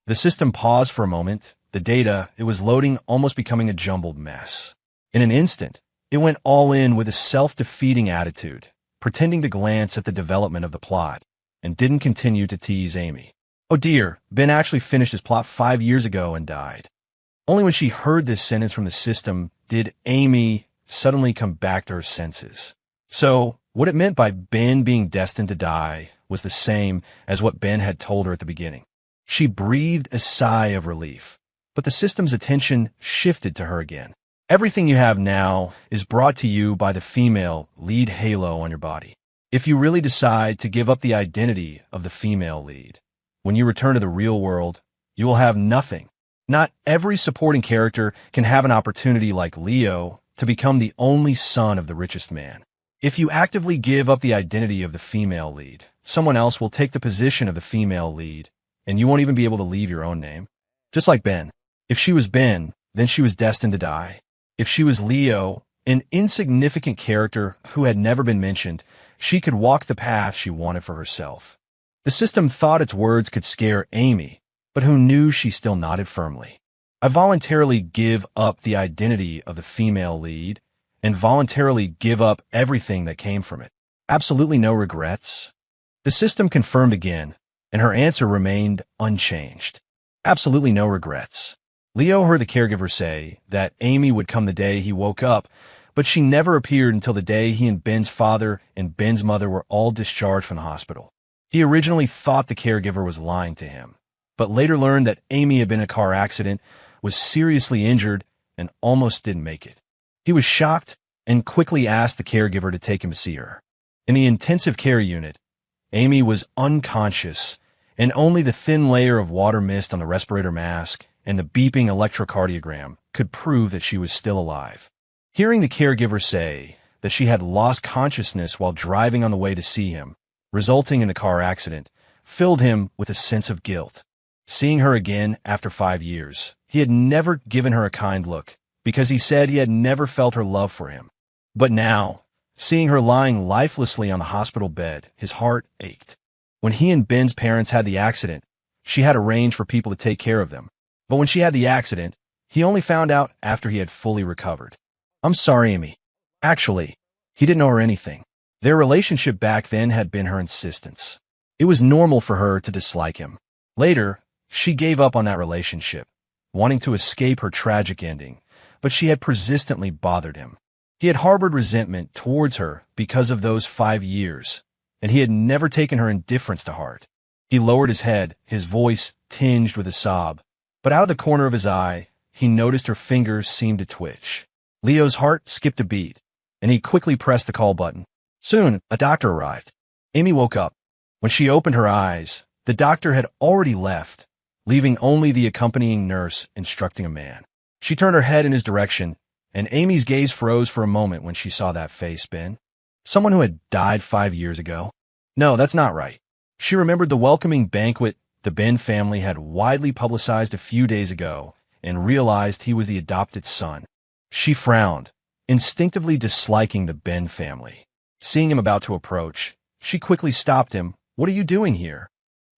The system paused for a moment, the data it was loading almost becoming a jumbled mess. In an instant, it went all in with a self-defeating attitude, pretending to glance at the development of the plot, and didn't continue to tease Amy. Oh dear, Ben actually finished his plot 5 years ago and died. Only when she heard this sentence from the system did Amy suddenly come back to her senses. So, what it meant by Ben being destined to die was the same as what Ben had told her at the beginning. She breathed a sigh of relief, but the system's attention shifted to her again. Everything you have now is brought to you by the female lead halo on your body. If you really decide to give up the identity of the female lead, when you return to the real world, you will have nothing. Not every supporting character can have an opportunity like Leo to become the only son of the richest man. If you actively give up the identity of the female lead, someone else will take the position of the female lead, and you won't even be able to leave your own name. Just like Ben. If she was Ben, then she was destined to die. If she was Leo, an insignificant character who had never been mentioned, she could walk the path she wanted for herself. The system thought its words could scare Amy, but who knew she still nodded firmly. I voluntarily give up the identity of the female lead and voluntarily give up everything that came from it. Absolutely no regrets. The system confirmed again, and her answer remained unchanged. Absolutely no regrets. Leo heard the caregiver say that Amy would come the day he woke up, but she never appeared until the day he and Ben's father and Ben's mother were all discharged from the hospital. He originally thought the caregiver was lying to him, but later learned that Amy had been in a car accident, was seriously injured, and almost didn't make it. He was shocked and quickly asked the caregiver to take him to see her. In the intensive care unit, Amy was unconscious, and only the thin layer of water mist on the respirator mask and the beeping electrocardiogram could prove that she was still alive. Hearing the caregiver say that she had lost consciousness while driving on the way to see him, resulting in the car accident, filled him with a sense of guilt. Seeing her again after 5 years, he had never given her a kind look because he said he had never felt her love for him. But now, seeing her lying lifelessly on the hospital bed, his heart ached. When he and Ben's parents had the accident, she had arranged for people to take care of them. But when she had the accident, he only found out after he had fully recovered. I'm sorry, Amy. Actually, he didn't owe her anything. Their relationship back then had been her insistence. It was normal for her to dislike him. Later, she gave up on that relationship, wanting to escape her tragic ending, but she had persistently bothered him. He had harbored resentment towards her because of those 5 years, and he had never taken her indifference to heart. He lowered his head, his voice tinged with a sob, but out of the corner of his eye, he noticed her fingers seemed to twitch. Leo's heart skipped a beat, and he quickly pressed the call button. Soon, a doctor arrived. Amy woke up. When she opened her eyes, the doctor had already left, leaving only the accompanying nurse instructing a man. She turned her head in his direction, and Amy's gaze froze for a moment when she saw that face, Ben. Someone who had died 5 years ago? No, that's not right. She remembered the welcoming banquet the Ben family had widely publicized a few days ago and realized he was the adopted son. She frowned, instinctively disliking the Ben family. Seeing him about to approach, she quickly stopped him. What are you doing here?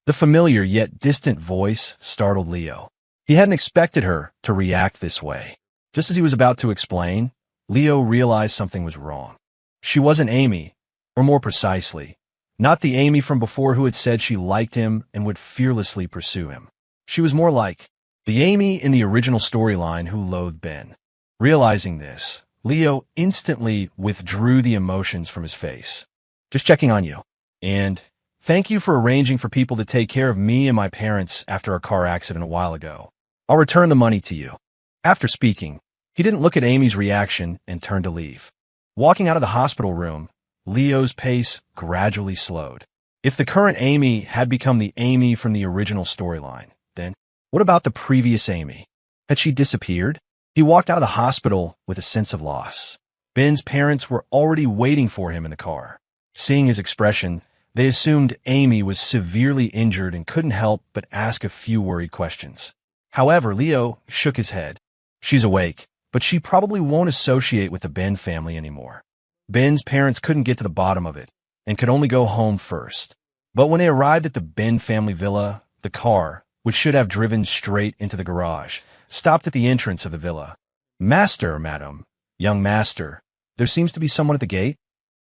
The familiar yet distant voice startled Leo. He hadn't expected her to react this way. Just as he was about to explain, Leo realized something was wrong. She wasn't Amy, or more precisely, not the Amy from before who had said she liked him and would fearlessly pursue him. She was more like the Amy in the original storyline who loathed Ben. Realizing this, Leo instantly withdrew the emotions from his face. Just checking on you. And thank you for arranging for people to take care of me and my parents after our car accident a while ago. I'll return the money to you. After speaking, he didn't look at Amy's reaction and turned to leave. Walking out of the hospital room, Leo's pace gradually slowed. If the current Amy had become the Amy from the original storyline, then what about the previous Amy? Had she disappeared? He walked out of the hospital with a sense of loss. Ben's parents were already waiting for him in the car. Seeing his expression, they assumed Amy was severely injured and couldn't help but ask a few worried questions. However, Leo shook his head. She's awake, but she probably won't associate with the Ben family anymore. Ben's parents couldn't get to the bottom of it and could only go home first. But when they arrived at the Ben family villa, the car, which should have driven straight into the garage, stopped at the entrance of the villa. Master, madam, young master, there seems to be someone at the gate.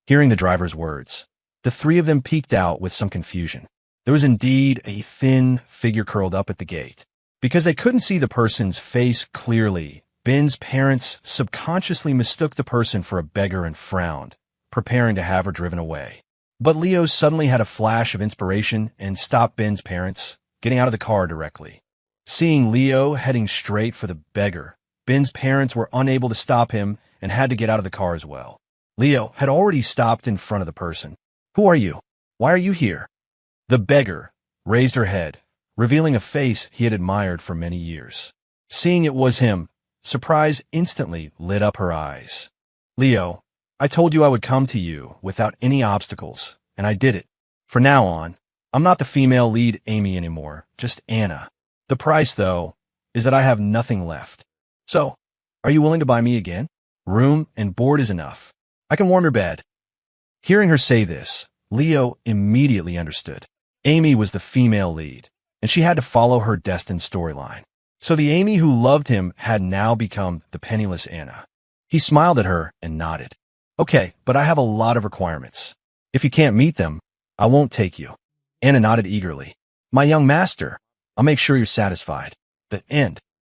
Hearing the driver's words, the three of them peeked out with some confusion. There was indeed a thin figure curled up at the gate. Because they couldn't see the person's face clearly, Ben's parents subconsciously mistook the person for a beggar and frowned, preparing to have her driven away. But Leo suddenly had a flash of inspiration and stopped Ben's parents. getting out of the car directly. Seeing Leo heading straight for the beggar, Ben's parents were unable to stop him and had to get out of the car as well. Leo had already stopped in front of the person. "Who are you? Why are you here?" The beggar raised her head, revealing a face he had admired for many years. Seeing it was him, surprise instantly lit up her eyes. "Leo, I told you I would come to you without any obstacles, and I did it. From now on, I'm not the female lead Amy anymore, just Anna. The price, though, is that I have nothing left. So, are you willing to buy me again? Room and board is enough. I can warm your bed." Hearing her say this, Leo immediately understood. Amy was the female lead, and she had to follow her destined storyline. So the Amy who loved him had now become the penniless Anna. He smiled at her and nodded. "Okay, but I have a lot of requirements. If you can't meet them, I won't take you." Anna nodded eagerly. "My young master, I'll make sure you're satisfied." The end.